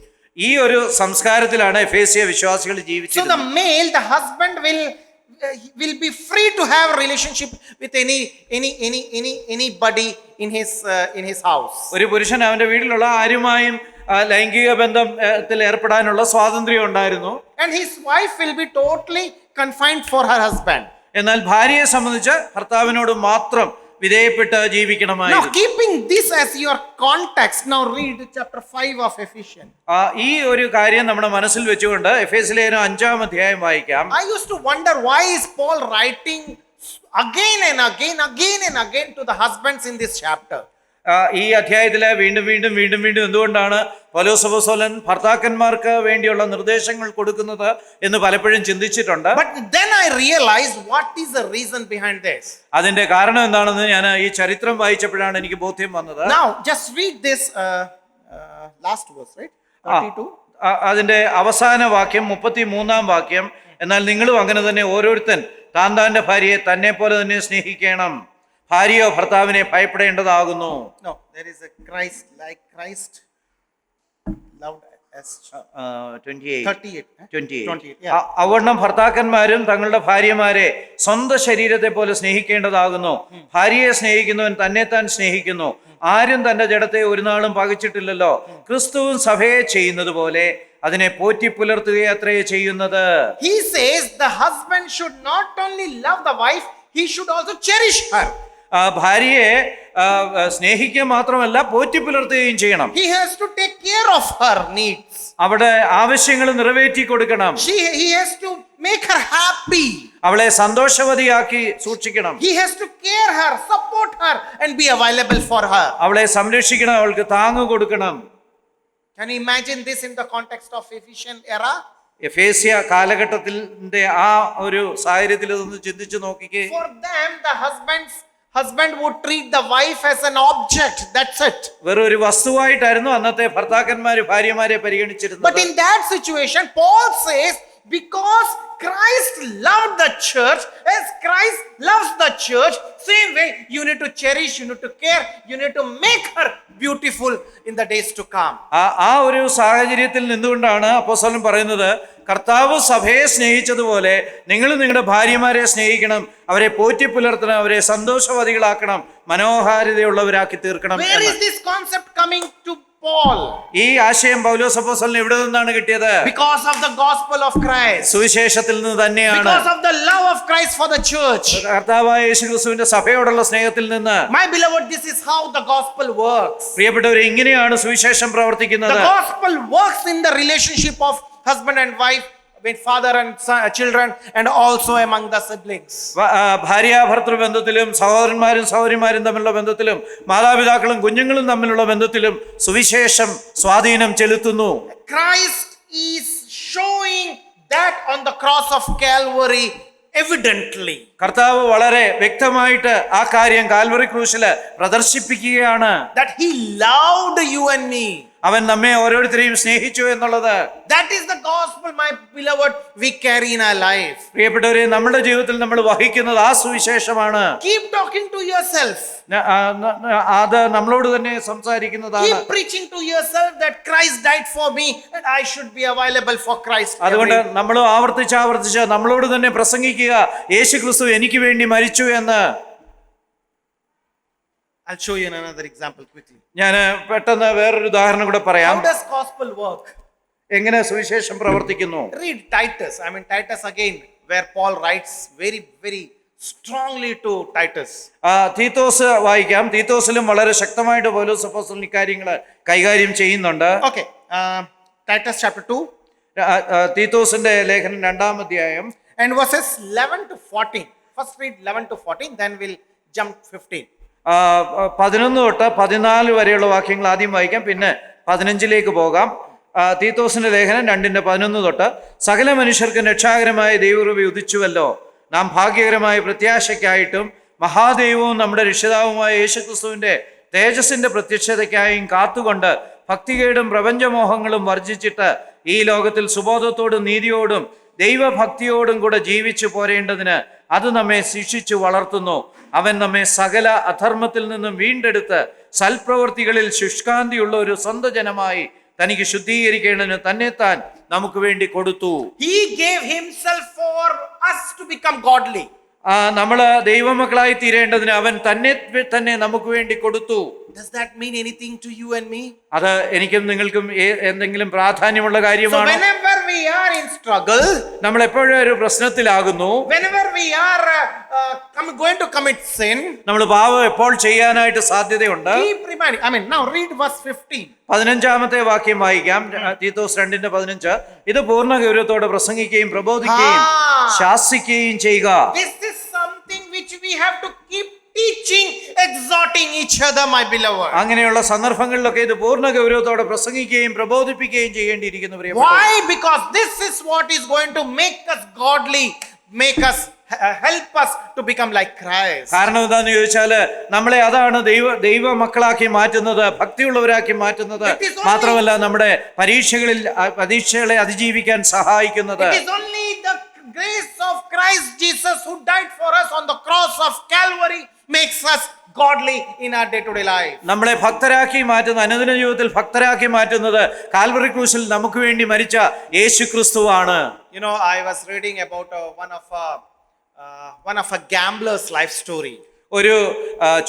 [SPEAKER 2] ഈ ഒരു സംസ്കാരത്തിലാണ് എഫേസ്യ വിശ്വാസികൾ
[SPEAKER 1] So
[SPEAKER 2] ജീവിച്ചത്.
[SPEAKER 1] the male, the husband will be free to have a relationship with anybody in his house.
[SPEAKER 2] ഒരു പുരുഷൻ അവന്റെ വീട്ടിലുള്ള ആരുമായും ലൈംഗിക ബന്ധത്തിൽ ഏർപ്പെടാനുള്ള സ്വാതന്ത്ര്യം ഉണ്ടായിരുന്നു.
[SPEAKER 1] And his wife will be totally confined for her husband.
[SPEAKER 2] എന്നാൽ ഭാര്യയെ സംബന്ധിച്ച് ഭർത്താവിനോട് മാത്രം വിധേയപ്പെട്ട് ജീവിക്കണമായിരുന്നു.
[SPEAKER 1] Now keeping this as your context, now read chapter 5 of Ephesians.
[SPEAKER 2] ഈ ഒരു കാര്യം നമ്മുടെ മനസ്സിൽ വെച്ചുകൊണ്ട് എഫേസ്യ ലേഖനം 5-ാം അധ്യായം വായിക്കാം.
[SPEAKER 1] I used to wonder why is Paul writing again and again to the husbands in this chapter.
[SPEAKER 2] ഈ അധ്യായത്തിലെ വീണ്ടും എന്തുകൊണ്ടാണ് പൗലോസ് അപ്പോസ്തലൻ ഭർത്താക്കന്മാർക്ക് വേണ്ടിയുള്ള നിർദ്ദേശങ്ങൾ കൊടുക്കുന്നത് എന്ന് പലപ്പോഴും ചിന്തിച്ചിട്ടുണ്ട്.
[SPEAKER 1] But then I realized what is the reason behind this.
[SPEAKER 2] അതിന്റെ കാരണം എന്താണെന്ന് ഞാൻ ഈ ചരിത്രം വായിച്ചപ്പോഴാണ് എനിക്ക് ബോധ്യം വന്നത്.
[SPEAKER 1] Now just read this last verse, right? 32.
[SPEAKER 2] അതിന്റെ അവസാന വാക്യം 33-ാം വാക്യം. എന്നാൽ നിങ്ങളും അങ്ങനെ തന്നെ ഓരോരുത്തൻ താന്റെ ഭാര്യയെ തന്നെ പോലെ തന്നെ സ്നേഹിക്കണം, ഭാര്യയോ ഭർത്താവിനെ ഭയപ്പെടേണ്ടതാകുന്നു.
[SPEAKER 1] No, there is a Christ like Christ loved as
[SPEAKER 2] 28. അവണ്ണം ഭർത്താക്കന്മാരും തങ്ങളുടെ ഭാര്യമാരെ സ്വന്തം ശരീരത്തെ പോലെ സ്നേഹിക്കേണ്ടതാകുന്നു. ഭാര്യയെ സ്നേഹിക്കുന്നവൻ തന്നെ താൻ സ്നേഹിക്കുന്നു. ആരും തന്റെ ജഡത്തെ ഒരു നാളും പകച്ചിട്ടില്ലല്ലോ. ക്രിസ്തുവും സഭയെ ചെയ്യുന്നത് പോലെ അതിനെ പോറ്റി പുലർത്തുകയത്രേ ചെയ്യുന്നത്.
[SPEAKER 1] He says the husband should not only love the wife, he should also cherish her.
[SPEAKER 2] ഭാര്യയെ സ്നേഹിക്കുക മാത്രമല്ല പോറ്റി പുലർത്തുകയും ചെയ്യണം.
[SPEAKER 1] He has to take care of her needs.
[SPEAKER 2] അവിടെ ആവശ്യങ്ങൾ നിറവേറ്റി കൊടുക്കണം.
[SPEAKER 1] He has to make her happy.
[SPEAKER 2] അവളെ സന്തോഷവതിയാക്കി സൂക്ഷിക്കണം.
[SPEAKER 1] He has to care her, support her and be available for her.
[SPEAKER 2] അവളെ സംരക്ഷിക്കണം, അവൾക്ക് താങ്ങ് കൊടുക്കണം.
[SPEAKER 1] Can you imagine this in the context of Ephesian era?
[SPEAKER 2] എഫേസ്യ കാലഘട്ടത്തിന്റെ ആ ഒരു സാഹചര്യത്തിൽ ഇതൊന്ന് ചിന്തിച്ചു നോക്കിക്കേ.
[SPEAKER 1] For them, the husband would treat the wife as an object. That's it.
[SPEAKER 2] വെറും ഒരു വസ്തുവായിട്ടായിരുന്നു അന്നത്തെ ഭർത്താക്കന്മാര് ഭാര്യമാരെ പരിഗണിച്ചിരുന്നത്.
[SPEAKER 1] But in that situation, Paul says, because Christ loved the church, as Christ loves the church, same way you need to cherish, you need to care, you need to make her beautiful in the days to come.
[SPEAKER 2] ആ ഒരു സാഹചര്യത്തിൽ നിന്നുകൊണ്ടാണ് അപ്പോസ്തലൻ പറയുന്നത്, കർത്താവ് സഭയെ സ്നേഹിച്ചതുപോലെ നിങ്ങൾ നിങ്ങളുടെ ഭാര്യമാരെ സ്നേഹിക്കണം, അവരെ പോറ്റി പുലർത്തണം, അവരെ സന്തോഷവതികളാക്കണം, മനോഹാരിതയുള്ളവരാക്കി തീർക്കണം.
[SPEAKER 1] Where is this concept coming to Paul?
[SPEAKER 2] ഈ ആശയം പൗലോസ് അപ്പോസ്തലന് എവിടെ നിന്നാണ് കിട്ടിയത്?
[SPEAKER 1] Because of the gospel of Christ.
[SPEAKER 2] സുവിശേഷത്തിൽ നിന്ന് തന്നെയാണ്.
[SPEAKER 1] Because of the love of Christ for the church.
[SPEAKER 2] കർത്താവായ യേശുക്രിസ്തുവിന്റെ സഭയോടുള്ള സ്നേഹത്തിൽ നിന്ന്.
[SPEAKER 1] My beloved, this is how the gospel works.
[SPEAKER 2] പ്രിയപ്പെട്ടവരെ, ഇങ്ങനെയാണ് സുവിശേഷം പ്രവർത്തിക്കുന്നത്.
[SPEAKER 1] The gospel works in the relationship of husband and wife, with father and children, and also among the siblings.
[SPEAKER 2] ഭാര്യ ഭർത്തൃ ബന്ധത്തിലും സഹോദരന്മാരും സഹോദരിമാരും തമ്മിലുള്ള ബന്ധത്തിലും മാതാപിതാക്കളും കുഞ്ഞുങ്ങളും തമ്മിലുള്ള ബന്ധത്തിലും സുവിശേഷം സ്വാധീനം ചെലുത്തുന്നു.
[SPEAKER 1] Christ is showing that on the cross of Calvary evidently.
[SPEAKER 2] കർത്താവ് വളരെ വ്യക്തമായിട്ട് ആ കാര്യം Calvary ക്രൂശില് പ്രദർശിപ്പിക്കുകയാണ്.
[SPEAKER 1] That he loved you and me.
[SPEAKER 2] അവൻ നമ്മെ ഓരോരുത്തരെയും സ്നേഹിച്ചു എന്നുള്ളത്.
[SPEAKER 1] That is the gospel, my beloved, we carry in our life.
[SPEAKER 2] പ്രിയപ്പെട്ടവരെ, നമ്മുടെ ജീവിതത്തിൽ നമ്മൾ വഹിക്കുന്നത് ആ സുവിശേഷമാണ്.
[SPEAKER 1] Keep talking to yourself.
[SPEAKER 2] അത് നമ്മളോട് തന്നെ സംസാരിക്കുന്നതാണ്.
[SPEAKER 1] Keep preaching to yourself that Christ died for me and I should be available for Christ.
[SPEAKER 2] അതുകൊണ്ട് നമ്മൾ ആവർത്തിച്ച് നമ്മളോട് തന്നെ പ്രസംഗിക്കുക, യേശുക്രിസ്തു എനിക്ക് വേണ്ടി മരിച്ചു എന്ന്.
[SPEAKER 1] I'll show you another example quickly.
[SPEAKER 2] ഞാൻ പെട്ടെന്ന് വേറൊരു ഉദാഹരണം കൂടെ പറയാം.
[SPEAKER 1] How does gospel work?
[SPEAKER 2] എങ്ങനെ സുവിശേഷം പ്രവർത്തിക്കുന്നു?
[SPEAKER 1] Read Titus. Titus again, where Paul writes very, very strongly to Titus.
[SPEAKER 2] Titus വായിക്കാം. തീത്തോസിലും വളരെ ശക്തമായിട്ട് പൗലോസ് അപ്പോസ്തലൻ ഇക്കാര്യങ്ങൾ കൈകാര്യം ചെയ്യുന്നുണ്ട്.
[SPEAKER 1] Okay, Titus chapter 2.
[SPEAKER 2] തീത്തോസിന്റെ ലേഖനം 2-ാം അധ്യായം
[SPEAKER 1] and verses 11 to 14. First read 11 to 14, then we'll jump 15.
[SPEAKER 2] 11 തൊട്ട് 14 വരെയുള്ള വാക്യങ്ങൾ ആദ്യം വായിക്കാം, പിന്നെ 15ലേക്ക് പോകാം. തീത്തോസിന്റെ ലേഖനം 2:11 തൊട്ട്, സകല മനുഷ്യർക്കും രക്ഷാകരമായ ദൈവകൃപ ഉദിച്ചുവല്ലോ, നാം ഭാഗ്യകരമായ പ്രത്യാശയ്ക്കായിട്ടും മഹാദൈവവും നമ്മുടെ രക്ഷിതാവുമായ യേശുക്രിസ്തുവിന്റെ തേജസ്സിന്റെ പ്രത്യക്ഷതയ്ക്കായും കാത്തുകൊണ്ട് ഭക്തികേടും പ്രപഞ്ചമോഹങ്ങളും വർജിച്ചിട്ട് ഈ ലോകത്തിൽ സുബോധത്തോടും നീതിയോടും ദൈവഭക്തിയോടും കൂടെ ജീവിച്ചു പോരേണ്ടതിന് അത് നമ്മെ ശിക്ഷിച്ചു വളർത്തുന്നു. അവൻ നമ്മെ സകല അധർമ്മത്തിൽ നിന്നും വീണ്ടെടുത്ത് സൽപ്രവൃത്തികളിൽ ശുഷ്കാന്തിയുള്ള ഒരു സ്വന്തം ജനമായി തനിക്ക് ശുദ്ധീകരിക്കേണ്ടതിന് തന്നെത്താൻ നമുക്ക് വേണ്ടി കൊടുത്തു.
[SPEAKER 1] He gave himself for us to become godly.
[SPEAKER 2] നമ്മള് ദൈവമക്കളായി തീരേണ്ടതിന് അവൻ തന്നെ നമുക്ക് വേണ്ടി കൊടുത്തു.
[SPEAKER 1] Does that mean anything to you and me?
[SPEAKER 2] അത് എനിക്കും നിങ്ങൾക്കും എന്തെങ്കിലും പ്രാധാന്യമുള്ള കാര്യമാണ്.
[SPEAKER 1] So whenever we are in struggle,
[SPEAKER 2] നമ്മൾ എപ്പോഴും ഒരു പ്രശ്നത്തിലാകുന്നു,
[SPEAKER 1] whenever we are going to commit sin,
[SPEAKER 2] നമ്മൾ പാപം എപ്പോൾ ചെയ്യാനായിട്ട് സാധ്യതയുണ്ട്.
[SPEAKER 1] keep reminding. Now read verse 15.
[SPEAKER 2] 15ാമത്തെ വാക്യം വായിക്കാം. തീത്തോസ് 2:15. ഇത് പൂർണ്ണ ഗൗരവത്തോടെ പ്രസംഗിക്കുകയും പ്രബോധിക്കുകയും ശാസിക്കുകയും ചെയ്യുക.
[SPEAKER 1] This is something which we have to keep teaching, exhorting each other, my beloved.
[SPEAKER 2] അങ്ങനെയുള്ള സന്ദർഭങ്ങളിലൊക്കെ ഇത് പൂർണ്ണ ഗൗരവത്തോടെ പ്രസംഗിക്കുകയും പ്രബോധിപ്പിക്കുകയും ചെയ്യേണ്ടിയിരിക്കുന്നു.
[SPEAKER 1] Why? Because this is what is going to make us godly, make us help us to become like Christ.
[SPEAKER 2] കാരണം എന്താന്ന് ചോദിച്ചാല് നമ്മളെ അതാണ് ദൈവ മക്കളാക്കി മാറ്റുന്നത്, ഭക്തിയുള്ളവരാക്കി മാറ്റുന്നത്, മാത്രമല്ല നമ്മുടെ പരീക്ഷകളെ അതിജീവിക്കാൻ സഹായിക്കുന്നത്.
[SPEAKER 1] It is only the grace of Christ Jesus who died for us on the cross of Calvary makes us godly in our day-to-day life.
[SPEAKER 2] നമ്മളെ ഭക്തരാക്കി മാറ്റുന്ന, അനുദിന ജീവിതത്തിൽ ഭക്തരാക്കി മാറ്റുന്നത് കാൽവറി ക്രൂശിൽ നമുക്ക് വേണ്ടി മരിച്ച യേശുക്രിസ്തുവാണ്.
[SPEAKER 1] You know, I was reading about one of a gambler's life story.
[SPEAKER 2] ഒരു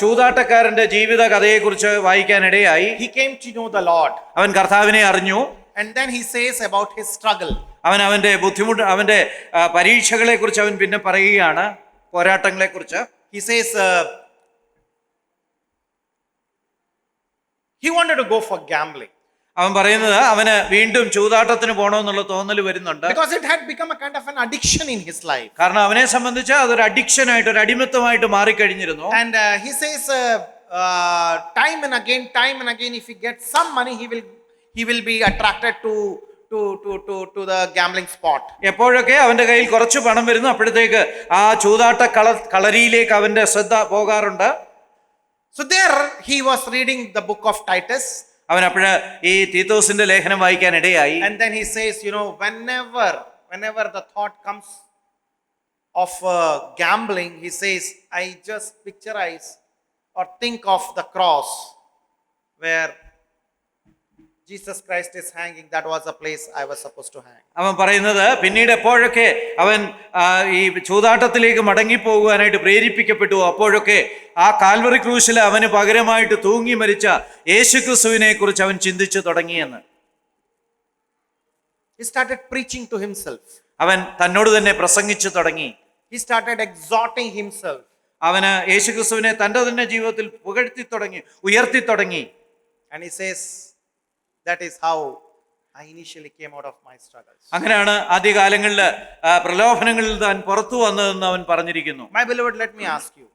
[SPEAKER 2] ചൂതാട്ടക്കാരന്റെ ജീവിത കഥയെക്കുറിച്ച് വായിക്കാനിടയായി.
[SPEAKER 1] He came to know the Lord.
[SPEAKER 2] അവൻ കർത്താവിനെ അറിഞ്ഞു.
[SPEAKER 1] And then he says about his struggle.
[SPEAKER 2] അവന്റെ ബുദ്ധിമുട്ട്, അവന്റെ പരീക്ഷകളെ കുറിച്ച് അവൻ പിന്നെ പറയുകയാണ്, പോരാട്ടങ്ങളെ കുറിച്ച്.
[SPEAKER 1] He says, He wanted to go for gambling
[SPEAKER 2] അവൻ പറയുന്നത് അവന് വീണ്ടും ചൂതാട്ടത്തിന് പോകണമെന്നുള്ള തോന്നൽ വരുന്നുണ്ട്.
[SPEAKER 1] because it had become a kind of an addiction in his life.
[SPEAKER 2] കാരണം അവനെ സംബന്ധിച്ച് അതൊരു അഡിക്ഷനായിട്ട്, ഒരു അടിമത്തമായിട്ട് മാറിക്കഴിഞ്ഞിരുന്നു.
[SPEAKER 1] And he says, time and again, if he gets some money, he will be attracted to the gambling spot.
[SPEAKER 2] എപ്പോഴൊക്കെ അവന്റെ കയ്യിൽ കുറച്ച് പണം വരുന്നു, അപ്പോഴത്തേക്ക് ആ ചൂതാട്ട കളരിയിലേക്ക് അവന്റെ ശ്രദ്ധ പോകാറുണ്ട്.
[SPEAKER 1] So there he was reading the book of Titus.
[SPEAKER 2] അവൻ അപ്പോഴ് ഈ തീത്തോസിന്റെ ലേഖനം വായിക്കാൻ ഇടയായി.
[SPEAKER 1] And then he says, whenever the thought comes of gambling, he says, I just picturize or think of the cross where Jesus Christ is hanging. That was the place I was supposed to hang.
[SPEAKER 2] അവൻ പറയുന്നത് പിന്നീട് എപ്പോഴൊക്കെ അവൻ ഈ ചൂതാട്ടത്തിലേക്ക് മടങ്ങിപ്പോകുവാനായിട്ട് പ്രേരിപ്പിക്കപ്പെട്ടു, അപ്പോഴൊക്കെ ആ Calvary ക്രൂശിൽ അവന് പകരമായിട്ട് തൂങ്ങി മരിച്ച യേശുക്രിസ്തുവിനെ കുറിച്ച് അവൻ ചിന്തിച്ചു തുടങ്ങിയെന്ന്.
[SPEAKER 1] He started preaching to himself.
[SPEAKER 2] അവൻ തന്നോട് തന്നെ പ്രസംഗിച്ചു തുടങ്ങി.
[SPEAKER 1] He started exhorting himself.
[SPEAKER 2] അവന് യേശുക്രിസ്തുവിനെ തന്റെ തന്നെ ജീവിതത്തിൽ പുകഴ്ത്തി തുടങ്ങി, ഉയർത്തി തുടങ്ങി.
[SPEAKER 1] And he says, that is how I initially came out of my struggles.
[SPEAKER 2] അങ്ങനെയാണ് ആദ്യകാലങ്ങളിൽ പ്രലോഭനങ്ങളിൽ താൻ പുറത്തു വന്നതെന്ന് അവൻ പറഞ്ഞിരിക്കുന്നു.
[SPEAKER 1] My beloved, let me ask you,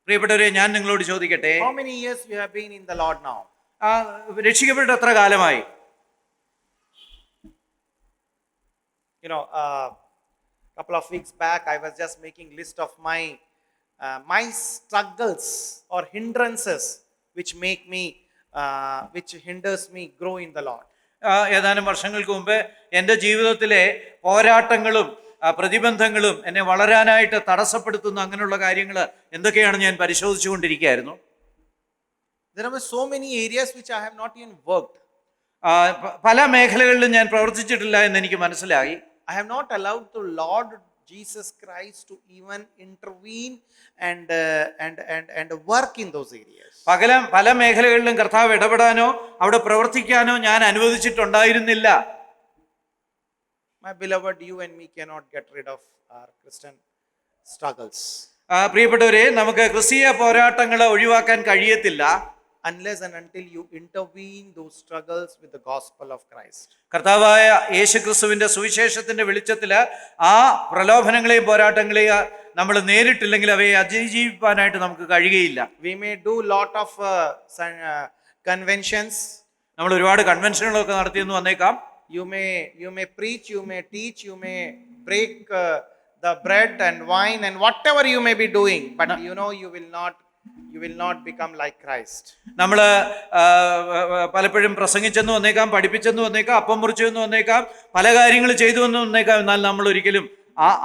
[SPEAKER 2] പ്രിയപ്പെട്ടവരെ, ഞാൻ നിങ്ങളോട് ചോദിക്കട്ടെ,
[SPEAKER 1] how many years you have been in the Lord now?
[SPEAKER 2] രക്ഷിക്കപ്പെട്ട് എത്ര കാലമായി?
[SPEAKER 1] Couple of weeks back, I was just making list of my struggles or hindrances which hinders me grow in the Lord.
[SPEAKER 2] ഏതാനും വർഷങ്ങൾക്ക് മുമ്പ് എൻ്റെ ജീവിതത്തിലെ പോരാട്ടങ്ങളും പ്രതിബന്ധങ്ങളും എന്നെ വളരാനായിട്ട് തടസ്സപ്പെടുത്തുന്ന അങ്ങനെയുള്ള കാര്യങ്ങൾ എന്തൊക്കെയാണ് ഞാൻ പരിശോധിച്ചുകൊണ്ടിരിക്കുകയായിരുന്നു.
[SPEAKER 1] There were so many areas which I have not even worked.
[SPEAKER 2] പല മേഖലകളിലും ഞാൻ പ്രവർത്തിച്ചിട്ടില്ല എന്ന് എനിക്ക് മനസ്സിലായി.
[SPEAKER 1] I have not allowed the Lord Jesus Christ to even intervene and work in those areas.
[SPEAKER 2] പല മേഖലകളിലും കർത്താവ് ഇടപെടാനോ അവിടെ പ്രവർത്തിക്കാനോ ഞാൻ അനുവദിച്ചിട്ടുണ്ടായിരുന്നില്ല.
[SPEAKER 1] My beloved, you and me cannot get rid of our Christian struggles.
[SPEAKER 2] പ്രിയപ്പെട്ടവരെ, നമുക്ക് ക്രിസ്തീയ പോരാട്ടങ്ങളെ ഒഴിവാക്കാൻ കഴിയത്തില്ല
[SPEAKER 1] unless and until you intervene those struggles with the gospel of Christ.
[SPEAKER 2] കർത്താവായ യേശുക്രിസ്തുവിന്റെ സുവിശേഷത്തിന്റെ വെളിച്ചത്തിൽ ആ പ്രലോഭനങ്ങളെയും പോരാട്ടങ്ങളെയും നമ്മൾ നേരിട്ടില്ലെങ്കിൽ അവയെ അതിജീവിക്കാനായിട്ട് നമുക്ക് കഴിയുകയില്ല.
[SPEAKER 1] We may do lot of conventions.
[SPEAKER 2] നമ്മൾ ഒരുപാട് കൺവെൻഷനുകളൊക്കെ നടത്തിയെന്ന് വന്നേക്കാം.
[SPEAKER 1] You may preach, you may teach, you may break the bread and wine and whatever you may be doing, but you will not become like Christ.
[SPEAKER 2] നമ്മൾ പലപ്പോഴും പ്രസംഗിച്ചെന്ന് വന്നേക്കാം, പഠിപ്പിച്ചെന്ന് വന്നേക്കാം, അപ്പം മുറിച്ചെന്ന് വന്നേക്കാം, പല കാര്യങ്ങൾ ചെയ്തു എന്ന് വന്നേക്കാം. എന്നാൽ നമ്മൾ ഒരിക്കലും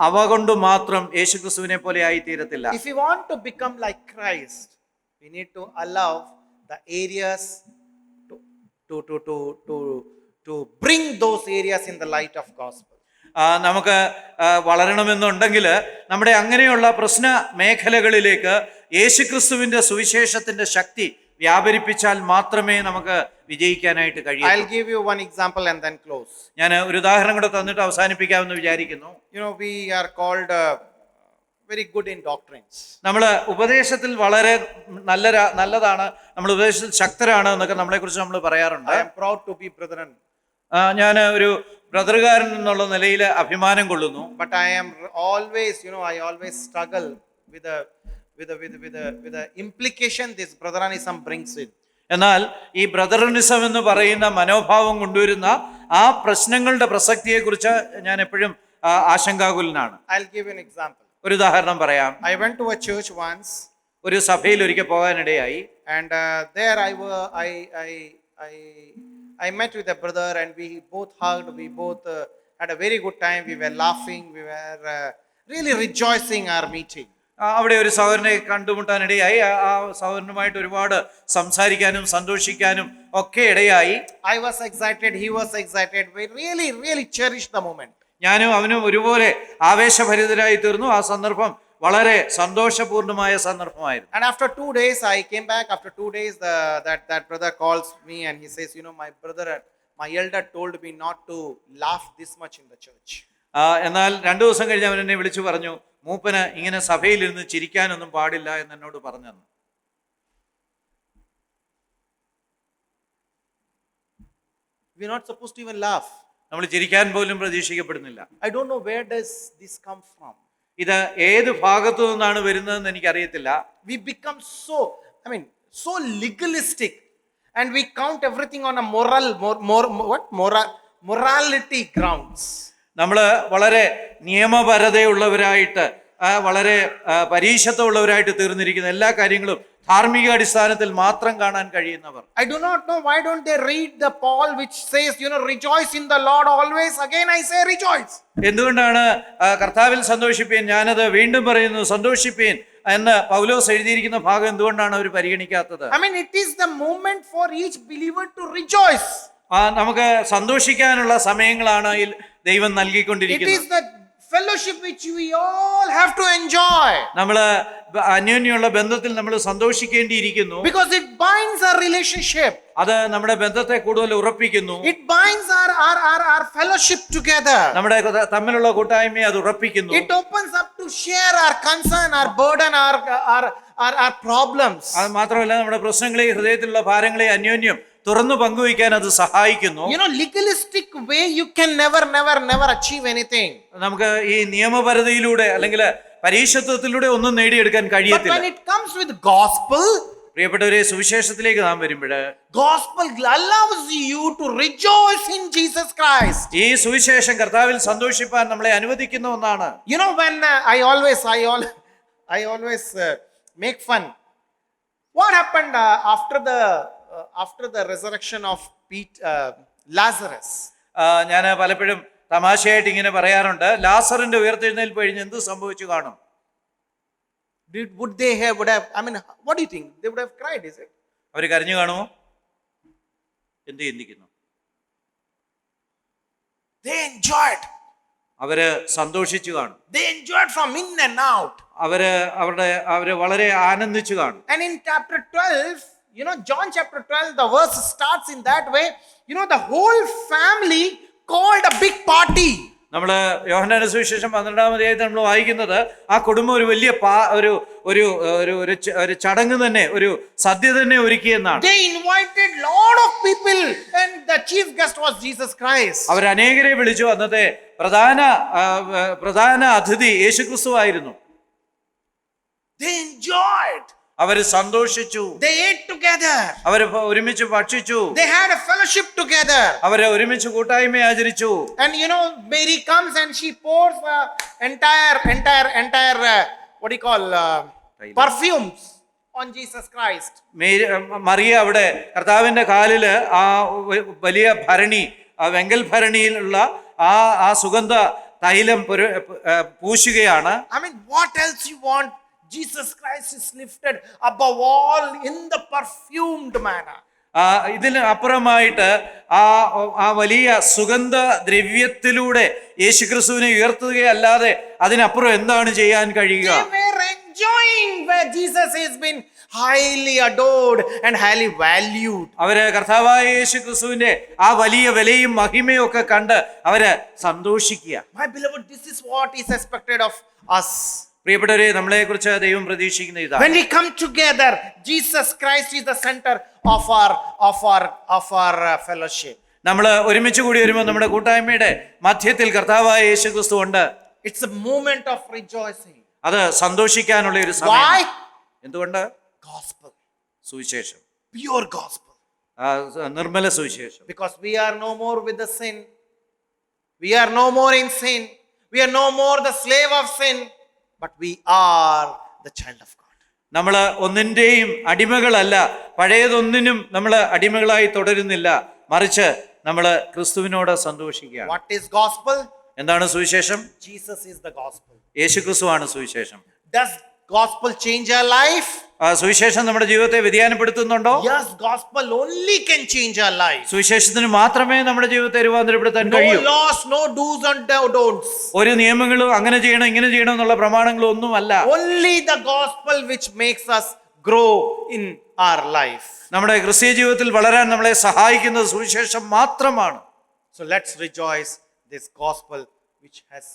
[SPEAKER 2] അവ കൊണ്ട് മാത്രം യേശുക്രിസ്തുവിനെ പോലെ ആയി തീരത്തില്ല.
[SPEAKER 1] If we want to become like Christ, we need to allow the areas to bring those areas in the light of gospel.
[SPEAKER 2] നമുക്ക് വളരണമെന്നുണ്ടെങ്കിൽ നമ്മുടെ അങ്ങനെയുള്ള പ്രശ്ന മേഖലകളിലേക്ക് യേശുക്രിസ്തുവിന്റെ സുവിശേഷത്തിന്റെ ശക്തി വ്യാപരിപ്പിച്ചാൽ മാത്രമേ നമുക്ക് വിജയിക്കാനായിട്ട് കഴിയൂ.
[SPEAKER 1] I'll give you one example and then close.
[SPEAKER 2] ഞാൻ ഒരു ഉദാഹരണം കൂടെ തന്നിട്ട് അവസാനിപ്പിക്കാമെന്ന് വിചാരിക്കുന്നു.
[SPEAKER 1] We are called very good in doctrines.
[SPEAKER 2] നമ്മൾ ഉപദേശത്തിൽ വളരെ നല്ലതാണ്, നമ്മൾ ഉപദേശത്തിൽ ശക്തരാണ് എന്നൊക്കെ നമ്മളെ കുറിച്ച് നമ്മൾ പറയാറുണ്ട്.
[SPEAKER 1] I am proud to be brethren.
[SPEAKER 2] ഞാൻ ഒരു ബ്രദറുകാരൻ എന്നുള്ള നിലയിൽ അഭിമാനം കൊള്ളുന്നു.
[SPEAKER 1] But I am always, I always struggle with the implication this brotheranism brings in.
[SPEAKER 2] എന്നാൽ ഈ ബ്രദറിനിസം എന്ന് പറയുന്ന മനോഭാവം കൊണ്ടുവരുന്ന ആ പ്രശ്നങ്ങളുടെ പ്രസക്തിയെ കുറിച്ച് ഞാൻ എപ്പോഴും ആശങ്കാകുലനാണ്.
[SPEAKER 1] I'll give you an example.
[SPEAKER 2] ഒരു ഉദാഹരണം പറയാം.
[SPEAKER 1] I went to a church once.
[SPEAKER 2] ഒരു സഭയിൽ ഒരിക്കൽ പോകാനിടയായി.
[SPEAKER 1] And there I met with a brother and we both hugged. We both had a very good time. We were laughing. We were really rejoicing our meeting.
[SPEAKER 2] അവിടെ ഒരു സഹോദരനെ കണ്ടുമുട്ടാനിടയായി. ആ സഹോദരനുമായിട്ട് ഒരുപാട് സംസാരിക്കാനും സന്തോഷിക്കാനും ഒക്കെ ഇടയായി.
[SPEAKER 1] I was excited. He was excited. We really cherished the moment.
[SPEAKER 2] ഞാനും അവനും ഒരുപോലെ ആവേശഭരിതരായി തീർന്നു. ആ സന്ദർഭം വളരെ സന്തോഷപൂർണമായ സന്ദർഭമായിരുന്നു.
[SPEAKER 1] And after 2 days I came back. After 2 days that brother calls me and he says, my elder told me not to laugh this much in the church.
[SPEAKER 2] എന്നാൽ 2 ദിവസം കഴിഞ്ഞ് അവൻ എന്നെ വിളിച്ചു പറഞ്ഞു, മൂപ്പന് ഇങ്ങനെ സഭയിലിരുന്ന് ചിരിക്കാനൊന്നും പാടില്ല എന്ന് എന്നോട് പറഞ്ഞു.
[SPEAKER 1] We're not supposed to even laugh.
[SPEAKER 2] നമ്മൾ ചിരിക്കാൻ പോലും പ്രതീക്ഷിക്കപ്പെടുന്നില്ല.
[SPEAKER 1] I don't know where does this come from.
[SPEAKER 2] ഇത് ഏത് ഭാഗത്തു നിന്നാണ് വരുന്നതെന്ന് എനിക്കറിയത്തില്ല.
[SPEAKER 1] We become so legalistic, and we count everything on a morality grounds.
[SPEAKER 2] നമ്മൾ വളരെ നിയമപരതയുള്ളവരായിട്ട് വളരെ പരീക്ഷത്വമുള്ളവരായിട്ട് തീർന്നിരിക്കുന്ന എല്ലാ കാര്യങ്ങളും ധാർമ്മിക അടിസ്ഥാനത്തിൽ മാത്രം കാണാൻ കഴിയുന്നവർ.
[SPEAKER 1] I do not know why don't they read the Paul which says, rejoice in the Lord always. Again I say rejoice.
[SPEAKER 2] എന്തുകൊണ്ടാണ് കർത്താവിൽ സന്തോഷിപ്പീൻ, ഞാനത് വീണ്ടും പറയുന്നു സന്തോഷിപ്പീൻ എന്ന് പൗലോസ് എഴുതിയിരിക്കുന്ന ഭാഗം എന്തുകൊണ്ടാണ് അവർ പരിഗണിക്കാത്തത്?
[SPEAKER 1] It is the moment for each believer to rejoice.
[SPEAKER 2] നമുക്ക് സന്തോഷിക്കാനുള്ള സമയങ്ങളാണ് ദൈവം
[SPEAKER 1] It
[SPEAKER 2] നൽകിക്കൊണ്ടിരിക്കുന്നത്.
[SPEAKER 1] is the fellowship which we all have to enjoy.
[SPEAKER 2] നമ്മള് അന്യോന്യമുള്ള ബന്ധത്തിൽ നമ്മൾ സന്തോഷിക്കേണ്ടിയിരിക്കുന്നു.
[SPEAKER 1] Because it binds our relationship.
[SPEAKER 2] അത് നമ്മുടെ ബന്ധത്തെ കൂടുതൽ ഉറപ്പിക്കുന്നു.
[SPEAKER 1] It binds our fellowship together.
[SPEAKER 2] നമ്മുടെ തമ്മിലുള്ള കൂട്ടായ്മയെ അത് ഉറപ്പിക്കുന്നു.
[SPEAKER 1] It opens up to share our concern, our burden, our problems.
[SPEAKER 2] അത് മാത്രമല്ല നമ്മുടെ പ്രശ്നങ്ങളെ, ഹൃദയത്തിലുള്ള ഭാരങ്ങളെ അന്യോന്യം തുറന്നു പങ്കുവയ്ക്കാൻ അത് സഹായിക്കുന്നു.
[SPEAKER 1] Legalistic way you can never achieve anything.
[SPEAKER 2] നമുക്ക് ഈ നിയമപരതയിലൂടെ അല്ലെങ്കിൽ പരീക്ഷത്വത്തിലൂടെ ഒന്നും നേടിയെടുക്കാൻ
[SPEAKER 1] But
[SPEAKER 2] കഴിയത്തില്ല.
[SPEAKER 1] when it comes with gospel,
[SPEAKER 2] പ്രിയപ്പെട്ടവരെ, സുവിശേഷത്തിലേക്ക് നാം വരുമ്പോൾ
[SPEAKER 1] gospel allows you to rejoice in Jesus Christ.
[SPEAKER 2] ഈ സുവിശേഷം കർത്താവിൽ സന്തോഷിപ്പാൻ നമ്മളെ അനുവദിക്കുന്ന ഒന്നാണ്.
[SPEAKER 1] When I always make fun. What happened after the resurrection of Lazarus?
[SPEAKER 2] ഞാൻ പലപ്പോഴും തമാശയായിട്ട് ഇങ്ങനെ പറയാറുണ്ട്, ലാസറിന്റെ ഉയർത്തെഴുന്നേൽപ്പ് കഴിഞ്ഞ് എന്ത് സംഭവിച്ചു കാണും?
[SPEAKER 1] Would they have? What do you think? They would have cried, is it?
[SPEAKER 2] അവർ കരഞ്ഞു കാണുമോ? എന്ത് ചിന്തിക്കുന്നു?
[SPEAKER 1] They enjoyed.
[SPEAKER 2] അവര് സന്തോഷിച്ചു കാണും.
[SPEAKER 1] They enjoyed from in and out.
[SPEAKER 2] അവര് വളരെ ആനന്ദിച്ചു കാണും.
[SPEAKER 1] And in chapter 12, John chapter 12, the verse starts in that way. The whole family called a big party.
[SPEAKER 2] നമ്മള് യോഹന്നാന്റെ സുവിശേഷം 12-ാം അധ്യായത്തിൽ നമ്മൾ വായിക്കുന്നത് ആ കുടുംബം ഒരു വലിയ ഒരു ചടങ്ങ് തന്നെ, ഒരു സദ്യ തന്നെ ഒരുക്കിയെന്നാണ്.
[SPEAKER 1] They invited lot of people, and the chief guest was Jesus Christ.
[SPEAKER 2] അവർ അനേകരെ വിളിച്ചു. അന്നത്തെ പ്രധാന അതിഥി യേശുക്രിസ്തു ആയിരുന്നു.
[SPEAKER 1] They enjoyed.
[SPEAKER 2] അവർ സന്തോഷിച്ചു.
[SPEAKER 1] They ate together.
[SPEAKER 2] അവർ ഒരുമിച്ച് ഭക്ഷിച്ചു.
[SPEAKER 1] They had a fellowship together.
[SPEAKER 2] അവരെ ഒരുമിച്ച് കൂട്ടായ്മ ആചരിച്ചു.
[SPEAKER 1] And Mary comes and she pours entire what do you call perfumes on Jesus Christ.
[SPEAKER 2] Mariya അവിടെ കർത്താവിന്റെ കാലില് ആ വലിയ ഭരണി, ആ വെങ്കൽ ഭരണിയിലുള്ള ആ സുഗന്ധ തൈലം പൂശുകയാണ്.
[SPEAKER 1] What else you want? Jesus Christ is lifted above all in the perfumed manner.
[SPEAKER 2] ഇതിന് അപ്പുറമായിട്ട് ആ വലിയ സുഗന്ധ ദ്രവ്യത്തിലൂടെ യേശുക്രിസ്തുവിനെ ഉയർത്തുകയല്ലാതെ അതിനപ്പുറം എന്താണ് ചെയ്യാൻ കഴിയുക?
[SPEAKER 1] They were enjoying where Jesus has been highly adored and highly valued.
[SPEAKER 2] അവര് കർത്താവായ യേശുക്രിസ്തുവിന്റെ ആ വലിയ വിലയും മഹിമയും ഒക്കെ കണ്ട് അവര് സന്തോഷിക്കുക.
[SPEAKER 1] My beloved, this is what is expected of us.
[SPEAKER 2] പ്രിയപ്പെട്ടവരെ, നമ്മളെ കുറിച്ച് ദൈവം പ്രതീക്ഷിക്കുന്ന ഇതാണ്.
[SPEAKER 1] When we come together, Jesus Christ is the center of our fellowship.
[SPEAKER 2] നമ്മൾ ഒരുമിച്ച് കൂടി വരുമ്പോൾ നമ്മുടെ കൂട്ടായ്മയുടെ മധ്യത്തിൽ കർത്താവായ യേശുക്രിസ്തു ഉണ്ട്.
[SPEAKER 1] It's a moment of rejoicing.
[SPEAKER 2] അത് സന്തോഷിക്കാനുള്ള ഒരു സമയം.
[SPEAKER 1] Why?
[SPEAKER 2] എന്തുകൊണ്ട്?
[SPEAKER 1] Gospel.
[SPEAKER 2] സുവിശേഷം,
[SPEAKER 1] Pure gospel.
[SPEAKER 2] നിർമ്മല സുവിശേഷം.
[SPEAKER 1] Because we are no more with the sin. We are no more in sin. We are no more the slave of sin. But we are the child of God.
[SPEAKER 2] നമ്മൾ ഒന്നിന്റെയും അടിമകളല്ല, പഴയതൊന്നിനും നമ്മൾ അടിമകളായി തുടരുന്നില്ല, മറിച്ച് നമ്മൾ ക്രിസ്തുവിനോട് സന്തോഷിക്കുകയാണ്.
[SPEAKER 1] What is gospel?
[SPEAKER 2] എന്താണ് സുവിശേഷം?
[SPEAKER 1] Jesus is the gospel.
[SPEAKER 2] യേശുക്രിസ്തുവാണ് സുവിശേഷം.
[SPEAKER 1] Does gospel change our life?
[SPEAKER 2] സുവിശേഷം നമ്മുടെ ജീവിതത്തെ വ്യതിയാനപ്പെടുത്തുന്നുണ്ടോ?
[SPEAKER 1] Yes, gospel only can change our life.
[SPEAKER 2] സുവിശേഷത്തിന് മാത്രമേ നമ്മുടെ ജീവിതത്തെ രൂപാന്തരപ്പെടുത്താൻ കഴിയൂ.
[SPEAKER 1] No laws, no do's and don'ts.
[SPEAKER 2] ഒരു നിയമങ്ങളും അങ്ങനെ ചെയ്യണം ഇങ്ങനെ ചെയ്യണം എന്നുള്ള പ്രമാണങ്ങളും ഒന്നുമല്ല.
[SPEAKER 1] Only the gospel which makes us grow in our life.
[SPEAKER 2] നമ്മുടെ ക്രിസ്തീയ ജീവിതത്തിൽ വളരാൻ നമ്മളെ സഹായിക്കുന്നത് സുവിശേഷം മാത്രമാണ്.
[SPEAKER 1] So let's rejoice this gospel which has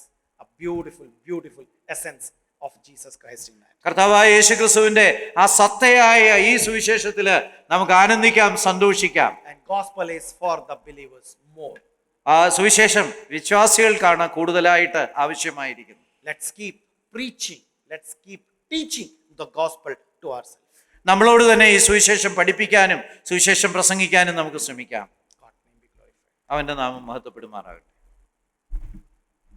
[SPEAKER 1] a beautiful essence of Jesus Christ in that.
[SPEAKER 2] കർത്താവായ യേശുക്രിസ്തുവിന്റെ ആ സത്തയായ ഈ സുവിശേഷത്തില് നമുക്ക് ആനന്ദിക്കാം, സന്തോഷിക്കാം.
[SPEAKER 1] And gospel is for the believers more.
[SPEAKER 2] ആ സുവിശേഷം വിശ്വാസികൾക്കാണ് കൂടുതലായിട്ട് ആവശ്യമായിരിക്കുന്നത്.
[SPEAKER 1] Let's keep preaching. Let's keep teaching the gospel to ourselves.
[SPEAKER 2] നമ്മളോട് തന്നെ ഈ സുവിശേഷം പഠിപ്പിക്കാനും സുവിശേഷം പ്രസംഗിക്കാനും നമുക്ക് ശ്രമിക്കാം.
[SPEAKER 1] God's name be glorified.
[SPEAKER 2] അവന്റെ നാമം മഹത്വപ്പെടുമാറാകട്ടെ.